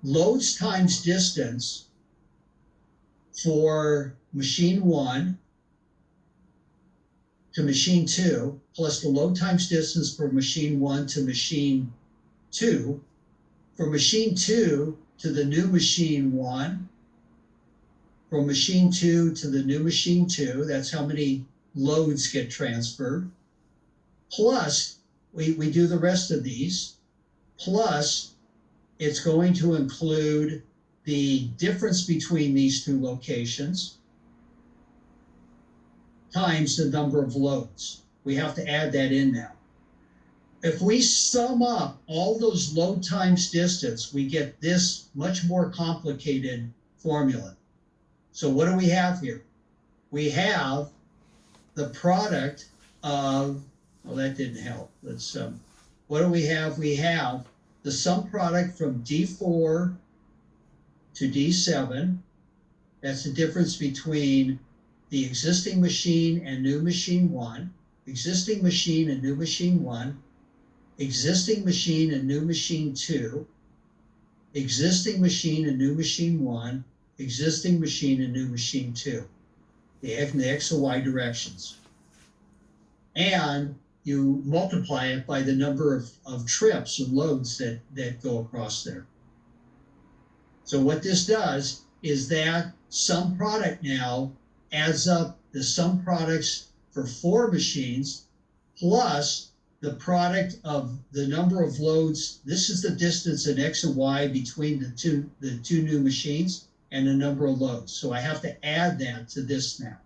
loads times distance for machine one to machine two, plus the load times distance for machine one to machine two, for machine two to the new machine one, from machine two to the new machine two, that's how many loads get transferred. Plus, we do the rest of these, plus it's going to include the difference between these two locations times the number of loads. We have to add that in now. If we sum up all those load times distance, we get this much more complicated formula. So what do we have here? We have the product of, well, that didn't help. Let's, what do we have? We have the sum product from D4 to D7. That's the difference between the existing machine and new machine one, existing machine and new machine one, existing machine and new machine two, existing machine and new machine one, existing machine and new machine two, the X and Y directions. And you multiply it by the number of trips or loads that go across there. So what this does is that sum product now adds up the sum products for 4 machines plus the product of the number of loads. This is the distance in X and Y between the two new machines and the number of loads. So I have to add that to this now.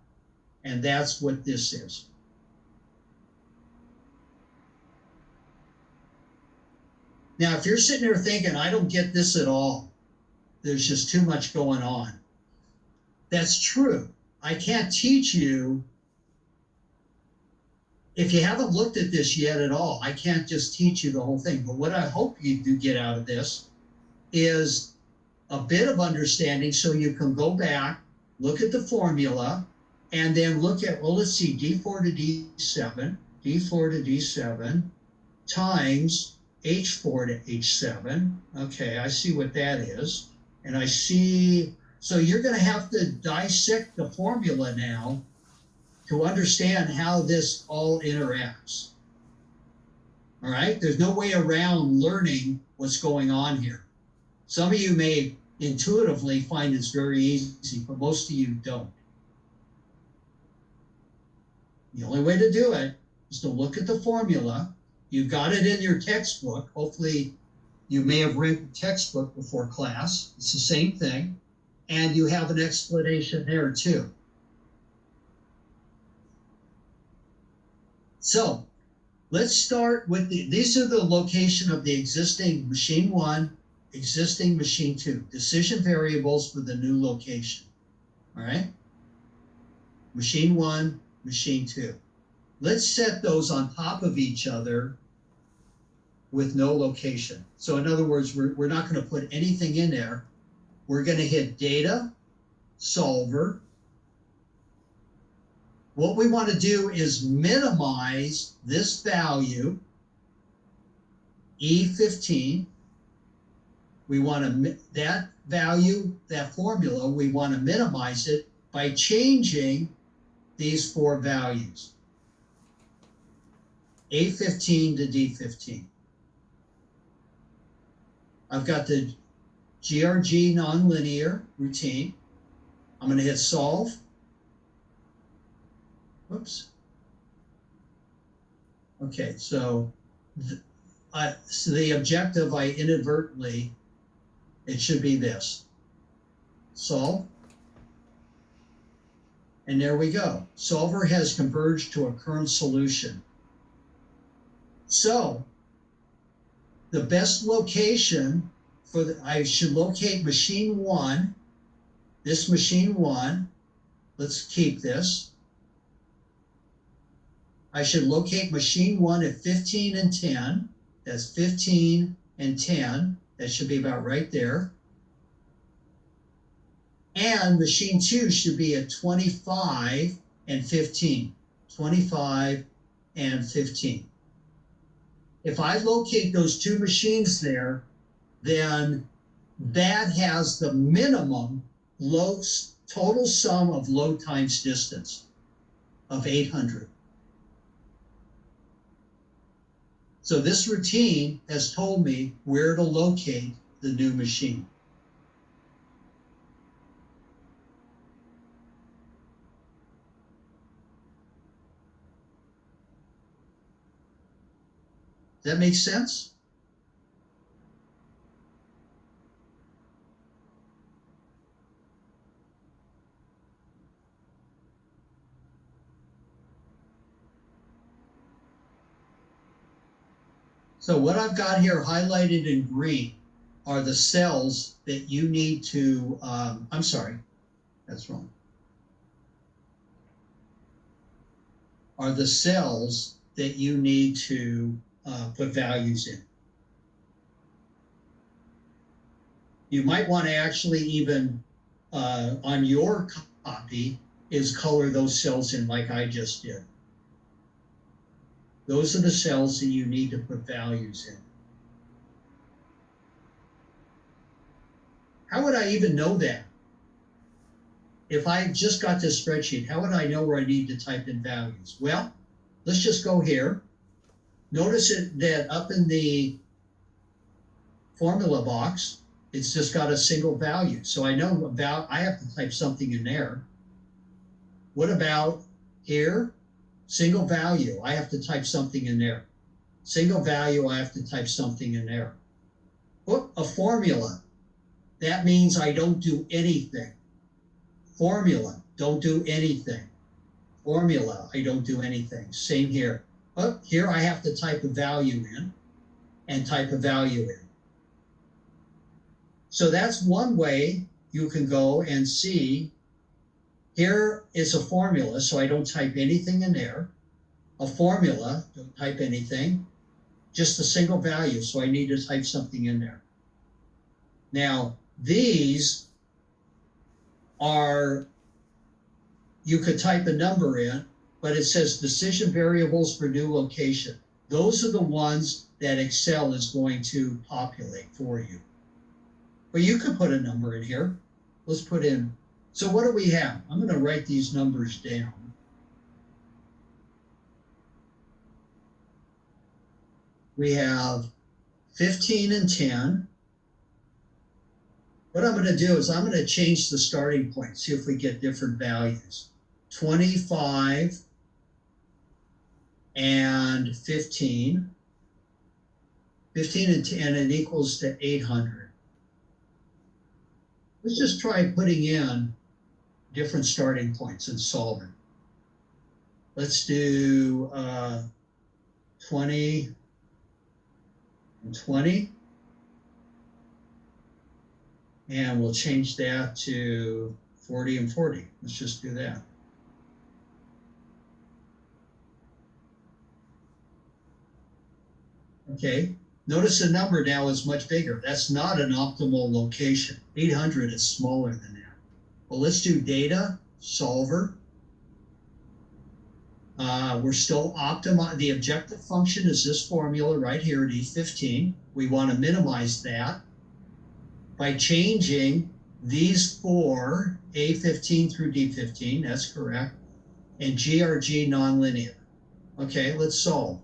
And that's what this is. Now, if you're sitting there thinking, I don't get this at all, there's just too much going on. That's true. I can't teach you, if you haven't looked at this yet at all, I can't just teach you the whole thing. But what I hope you do get out of this is a bit of understanding so you can go back, look at the formula, and then look at, well, let's see, D4 to D7 times H4 to H7. Okay, I see what that is. And I see, so you're going to have to dissect the formula now to understand how this all interacts. All right, there's no way around learning what's going on here. Some of you may intuitively find it's very easy, but most of you don't. The only way to do it is to look at the formula. You've got it in your textbook. Hopefully you may have read the textbook before class. It's the same thing. And you have an explanation there too. So let's start with these are the location of the existing machine 1, existing machine 2, decision variables for the new location. All right. Machine 1, machine 2. Let's set those on top of each other with no location. So in other words, we're not going to put anything in there. We're going to hit data, solver. What we want to do is minimize this value, E15. We want to, that value, that formula, we want to minimize it by changing these 4 values, A15 to D15. I've got the GRG nonlinear routine. I'm going to hit solve. Whoops. Okay, so the objective, I inadvertently, it should be this. Solve. And there we go. Solver has converged to a current solution. So the best location for I should locate machine 1, this machine 1. Let's keep this. I should locate machine 1 at 15 and 10. That's 15 and 10. That should be about right there. And machine 2 should be at 25 and 15. 25 and 15. If I locate those 2 machines there, then that has the minimum total sum of load times distance of 800. So this routine has told me where to locate the new machine. Does that make sense? So what I've got here highlighted in green are the cells that you need to, I'm sorry, that's wrong. Are the cells that you need to put values in. You might want to actually even, on your copy, is color those cells in like I just did. Those are the cells that you need to put values in. How would I even know that? If I just got this spreadsheet, how would I know where I need to type in values? Well, let's just go here. Notice that up in the formula box, it's just got a single value. So I know I have to type something in there. What about here? Single value, I have to type something in there. Single value, I have to type something in there. Put a formula. That means I don't do anything. Formula, don't do anything. Formula, I don't do anything. Same here. But here I have to type a value in and type a value in. So that's one way you can go and see. Here is a formula, so I don't type anything in there. A formula, don't type anything. Just a single value, so I need to type something in there. Now, these are, you could type a number in, but it says decision variables for new location. Those are the ones that Excel is going to populate for you. But you could put a number in here. Let's put in, so what do we have? I'm going to write these numbers down. We have 15 and 10. What I'm going to do is I'm going to change the starting point, see if we get different values. 25 and 15. 15 and 10, it equals to 800. Let's just try putting in different starting points and solving. Let's do 20 and 20. And we'll change that to 40 and 40. Let's just do that. Okay, notice the number now is much bigger. That's not an optimal location. 800 is smaller than that. Well, let's do data, solver. We're still optimizing. The objective function is this formula right here at E15. We want to minimize that by changing these four, A15 through D15, that's correct, and GRG nonlinear. Okay, let's solve.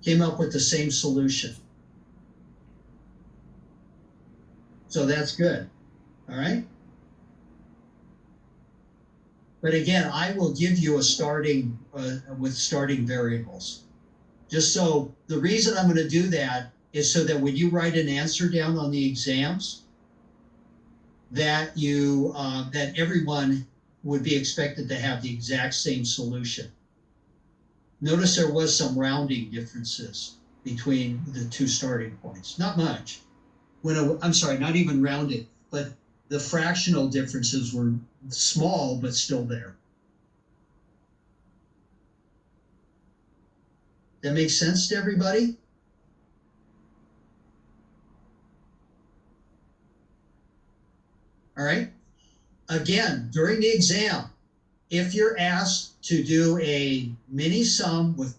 Came up with the same solution. So that's good, all right? But again, I will give you a starting, with starting variables. Just so, the reason I'm gonna do that is so that when you write an answer down on the exams, that you, that everyone would be expected to have the exact same solution. Notice there was some rounding differences between the two starting points. Not much. I'm sorry, not even rounded, but the fractional differences were small, but still there. That makes sense to everybody? All right. Again, during the exam, if you're asked to do a mini sum with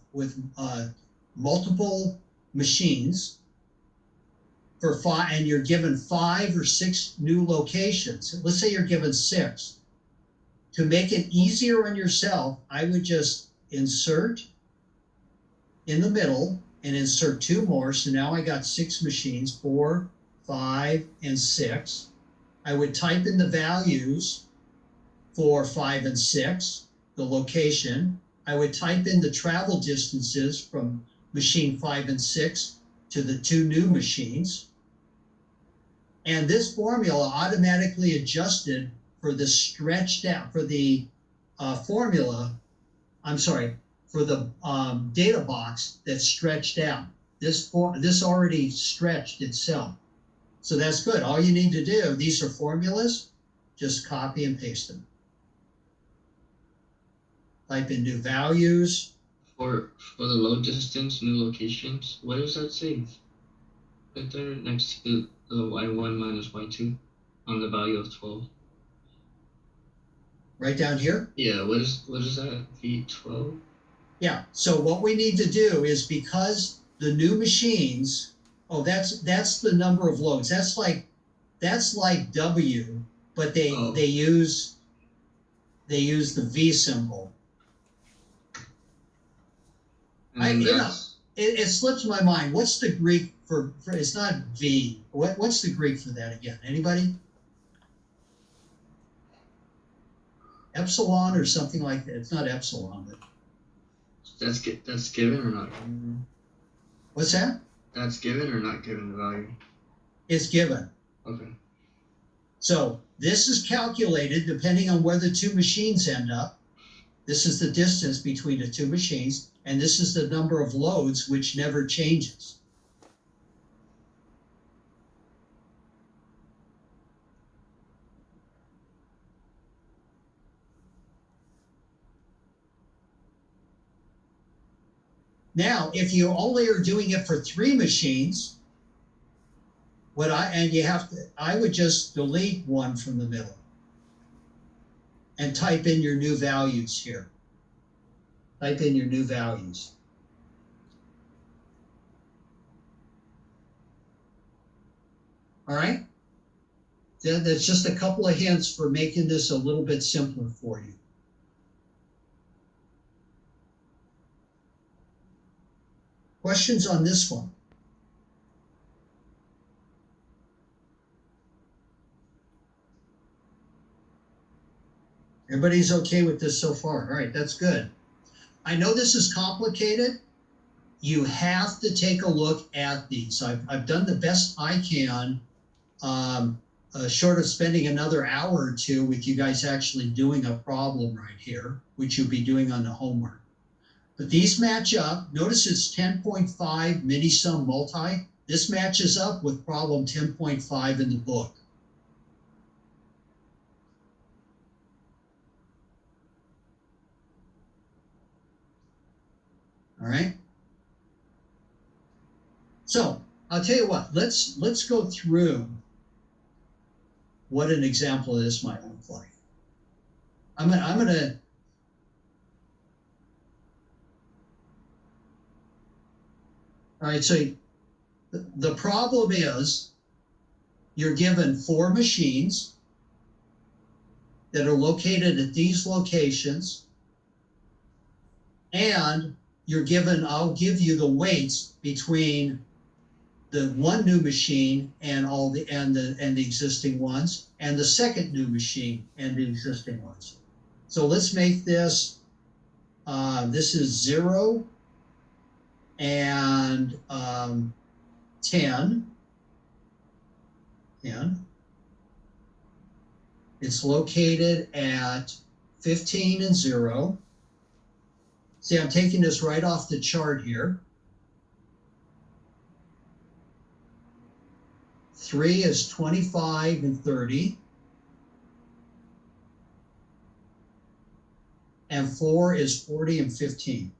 multiple machines for 5, and you're given 5 or 6 new locations, let's say you're given 6. To make it easier on yourself, I would just insert in the middle and insert 2 more. So now I got 6 machines, 4, 5, and 6. I would type in the values for 5 and 6, the location. I would type in the travel distances from machine 5 and 6 to the 2 new machines. And this formula automatically adjusted for the stretched out, for the formula, I'm sorry, for the data box that's stretched out. This already stretched itself. So that's good. All you need to do, these are formulas, just copy and paste them. Type in new values. For the low distance, new locations, what does that say? Right there next to the y1 minus y2 on the value of 12. Right down here? Yeah, what is that? V12? Yeah, so what we need to do is, because the new machines, oh, that's the number of loads. That's like W, but they use the V symbol. It slips my mind. What's the Greek for it's not V. What's the Greek for that again? Anybody? Epsilon or something like that. It's not epsilon, but that's given or not? What's that? That's given or not given the value? It's given. Okay. So this is calculated depending on where the 2 machines end up. This is the distance between the 2 machines, and this is the number of loads, which never changes. Now, if you only are doing it for 3 machines, I would just delete 1 from the middle and type in your new values here. Type in your new values. All right? That's just a couple of hints for making this a little bit simpler for you. Questions on this one? Everybody's okay with this so far? All right, that's good. I know this is complicated. You have to take a look at these. I've done the best I can, short of spending another hour or 2 with you guys actually doing a problem right here, which you'll be doing on the homework. But these match up. Notice it's 10.5 mini-sum multi. This matches up with problem 10.5 in the book. All right. So I'll tell you what, let's go through what an example of this might look like. I'm gonna all right, so the problem is you're given 4 machines that are located at these locations, and you're given, I'll give you the weights between the one new machine and all the existing ones, and the second new machine and the existing ones. So let's make this this is 0 and 10. It's located at 15 and 0. See, I'm taking this right off the chart here. 3 is 25 and 30. And 4 is 40 and 15.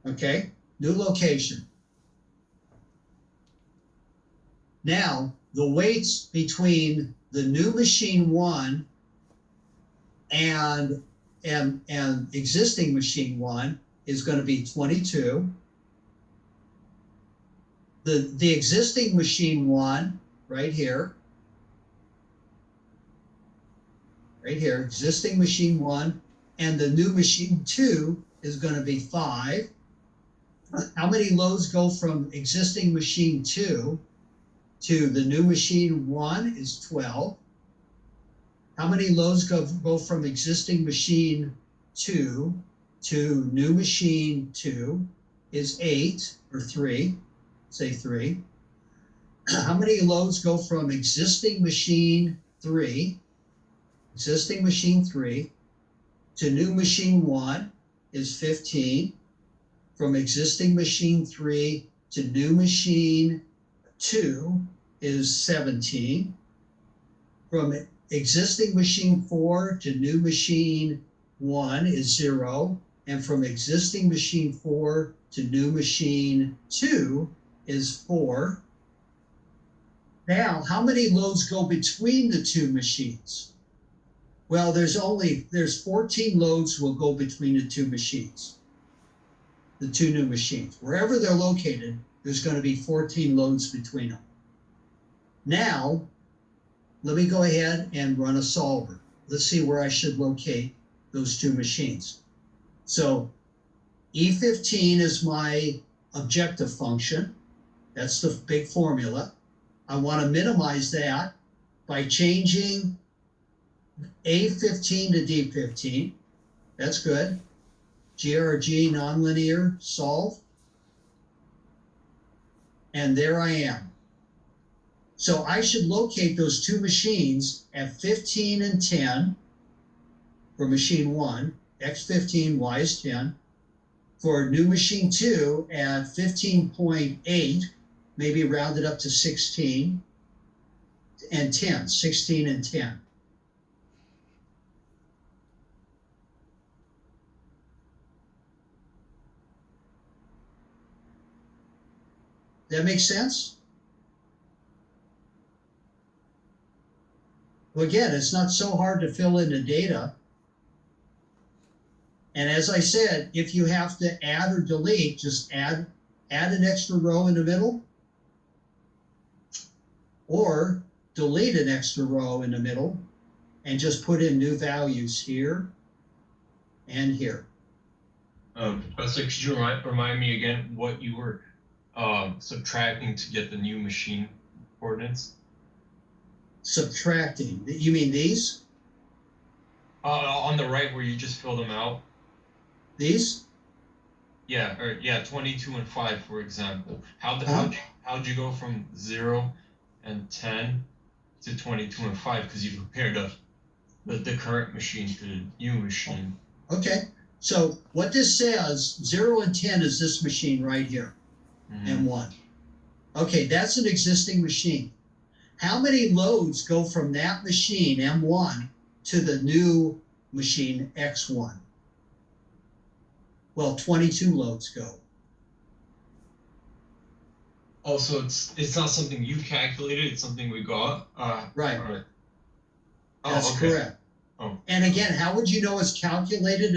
Okay, new location. Now, the weights between the new machine 1 and existing machine 1 is going to be 22. The existing machine 1 right here, existing machine 1, and the new machine 2 is going to be 5. How many loads go from existing machine 2 to the new machine 1 is 12. How many loads go from existing machine 2 to new machine 2 is 8, or 3, say 3. How many loads go from existing machine 3 to new machine 1 is 15. From existing machine 3 to new machine 2 is 17. From existing machine 4 to new machine 1 is 0. And from existing machine 4 to new machine 2 is 4. Now, how many loads go between the two machines? Well, there's 14 loads will go between the two machines. The two new machines. Wherever they're located, there's going to be 14 loads between them. Now, let me go ahead and run a solver. Let's see where I should locate those two machines. So E15 is my objective function. That's the big formula. I want to minimize that by changing A15 to D15. That's good. GRG nonlinear solve. And there I am. So I should locate those two machines at 15 and 10 for machine 1, X15, Y is 10. For new machine 2 at 15.8, maybe rounded up to 16, and 10, 16 and 10. That makes sense? Well, again, it's not so hard to fill in the data. And as I said, if you have to add or delete, just add an extra row in the middle, or delete an extra row in the middle and just put in new values here and here. Professor, could you remind me again what you were subtracting to get the new machine coordinates? Subtracting. You mean these? On the right where you just filled them out. These? Yeah, 22 and 5, for example. How'd you go from 0 and 10 to 22 and 5? Because you compared the current machine to the new machine. Okay. So what this says, 0 and 10 is this machine right here, M1. Okay, that's an existing machine. How many loads go from that machine, M1, to the new machine, X1? Well, 22 loads go. Oh, so it's not something you calculated, it's something we got? Right. All right. That's okay. correct. Oh. And again, how would you know it's calculated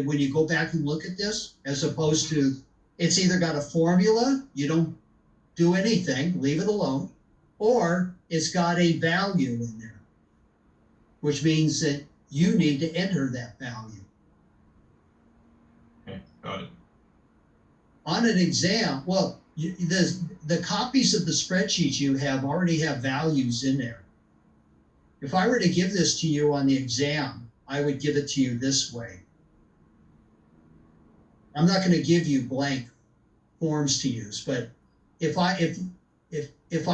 when you go back and look at this, as opposed to it's either got a formula, you don't do anything, leave it alone, or it's got a value in there, which means that you need to enter that value. Okay, got it. On an exam, well, the copies of the spreadsheets you have already have values in there. If I were to give this to you on the exam, I would give it to you this way. I'm not going to give you blank forms to use, but if I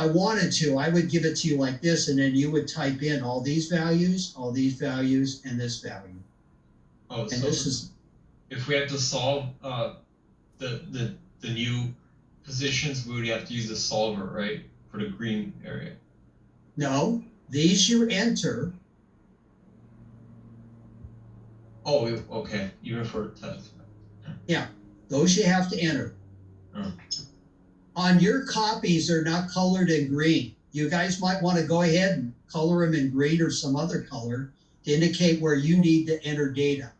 wanted to, I would give it to you like this, and then you would type in all these values, and this value. Oh, And so this is if we had to solve the new positions, we would have to use the solver, right, for the green area. no, these you enter. Oh, okay, even for test. Yeah, those you have to enter. Oh. On your copies, they're not colored in green. You guys might want to go ahead and color them in green or some other color to indicate where you need to enter data.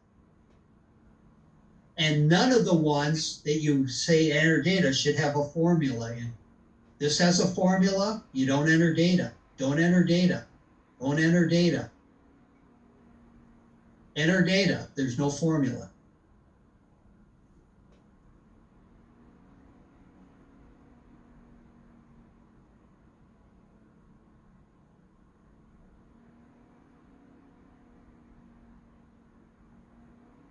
And none of the ones that you say enter data should have a formula in. This has a formula, you don't enter data. Don't enter data. Don't enter data. Enter data, there's no formula.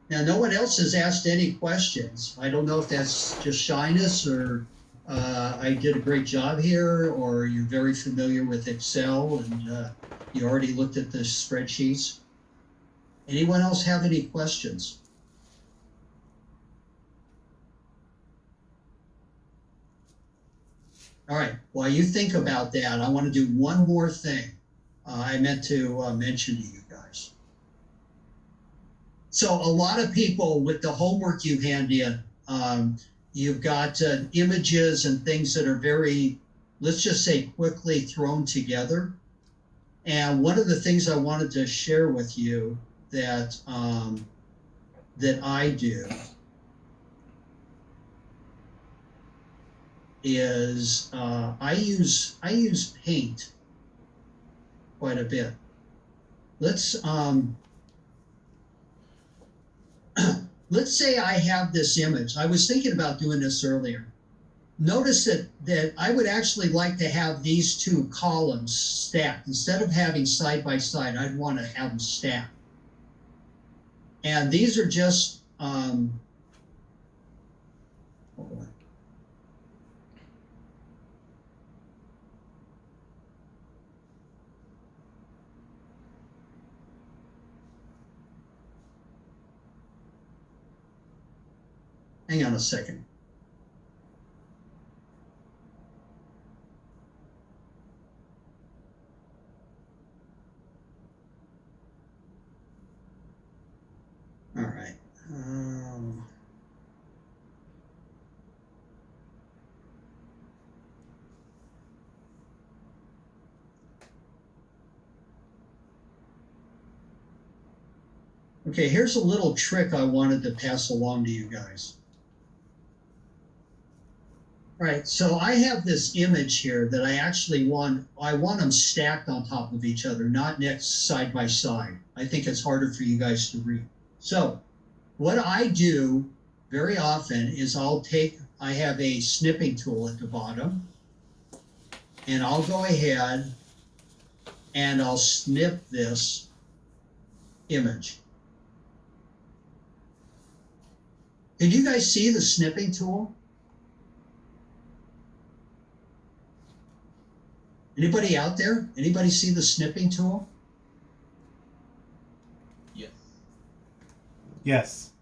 Now, no one else has asked any questions. I don't know if that's just shyness or I did a great job here, or you're very familiar with Excel and you already looked at the spreadsheets. Anyone else have any questions? All right, while you think about that, I want to do one more thing I meant to mention to you guys. So a lot of people with the homework you hand in, you've got images and things that are very, let's just say, quickly thrown together. And one of the things I wanted to share with you that that I do is I use paint quite a bit. Let's let's say I have this image. I was thinking about doing this earlier. Notice that I would actually like to have these two columns stacked. Instead of having side by side, I'd want to have them stacked. And these are just, hold on. Hang on a second. All right. Okay, here's a little trick I wanted to pass along to you guys. All right, so I have this image here that I actually want them stacked on top of each other, not next side by side. I think it's harder for you guys to read. So what I do very often is I have a snipping tool at the bottom, and I'll go ahead and I'll snip this image. Did you guys see the snipping tool? Anybody out there? Anybody see the snipping tool? Yes. Yes.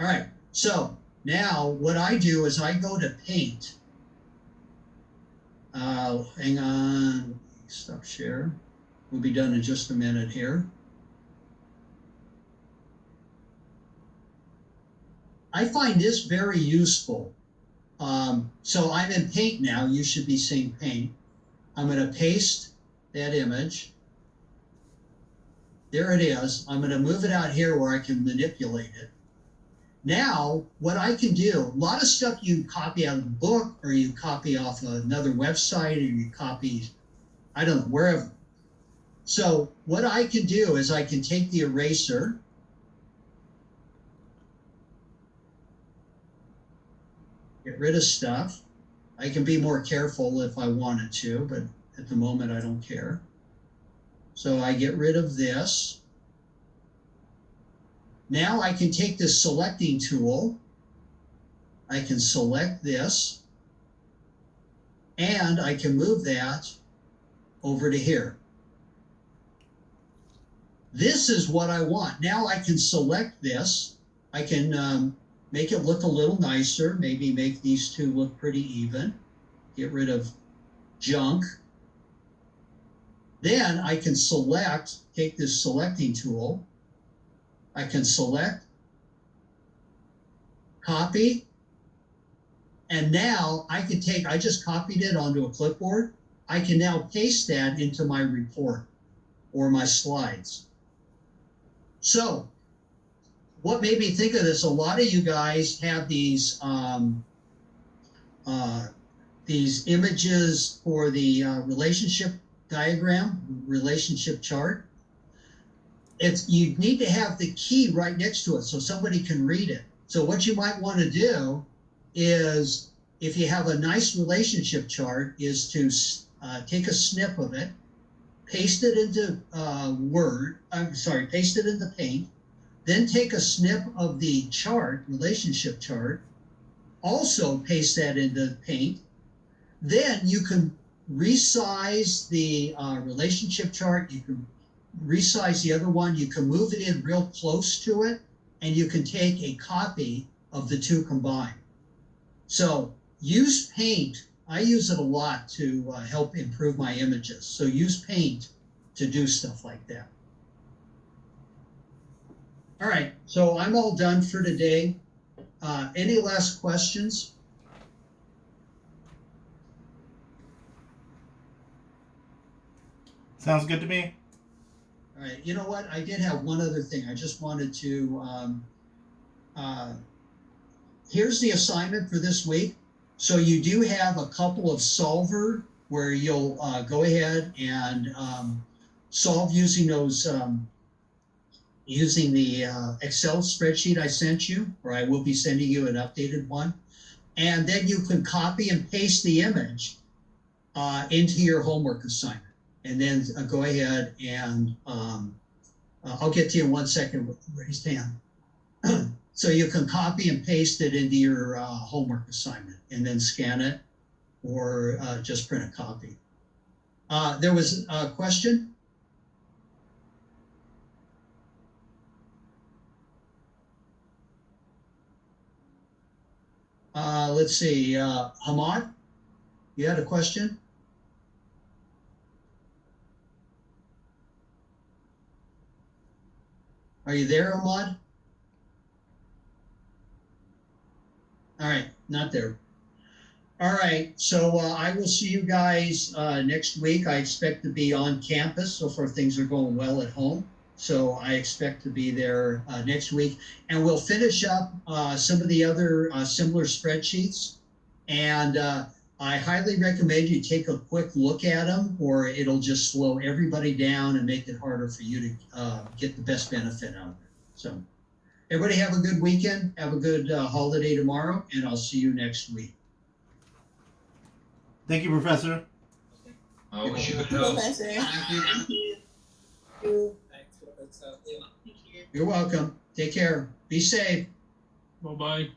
All right, so now what I do is I go to paint. Hang on, stop share. We'll be done in just a minute here. I find this very useful. So I'm in paint now. You should be seeing paint. I'm going to paste that image. There it is. I'm going to move it out here where I can manipulate it. Now, what I can do, a lot of stuff you copy out of the book, or you copy off another website, or you copy, I don't know, wherever. So what I can do is I can take the eraser, get rid of stuff. I can be more careful if I wanted to, but at the moment I don't care. So I get rid of this. Now I can take this selecting tool. I can select this, and I can move that over to here. This is what I want. Now I can select this. I can make it look a little nicer, maybe make these two look pretty even, get rid of junk. Then I can select, take this selecting tool, I can select, copy, and now I can take, I just copied it onto a clipboard. I can now paste that into my report or my slides. So what made me think of this, a lot of you guys have these images for the relationship diagram, relationship chart. You need to have the key right next to it so somebody can read it. So what you might want to do is, if you have a nice relationship chart, is to take a snip of it, paste it into paste it into Paint, then take a snip of the chart, relationship chart, also paste that into Paint. Then you can resize the relationship chart, you can resize the other one, you can move it in real close to it, and you can take a copy of the two combined. So use Paint. I use it a lot to help improve my images. So use Paint to do stuff like that. All right, so I'm all done for today. Any last questions? Sounds good to me. All right, you know what? I did have one other thing. I just wanted to, here's the assignment for this week. So you do have a couple of solver where you'll go ahead and solve using those, using the Excel spreadsheet I sent you, or I will be sending you an updated one. And then you can copy and paste the image into your homework assignment. And then go ahead and I'll get to you in 1 second. Raise hand. So you can copy and paste it into your homework assignment and then scan it, or just print a copy. There was a question? Let's see, Hamad, you had a question? Are you there, Ahmad? All right, not there. All right, so I will see you guys next week. I expect to be on campus. So far, things are going well at home. So I expect to be there next week. And we'll finish up some of the other similar spreadsheets. And I highly recommend you take a quick look at them, or it'll just slow everybody down and make it harder for you to get the best benefit out of it. So everybody have a good weekend. Have a good holiday tomorrow, and I'll see you next week. Thank you, Professor. I wish you good health. Professor. Thank you. Thanks, Professor. You're welcome. Take care. Be safe. Bye-bye.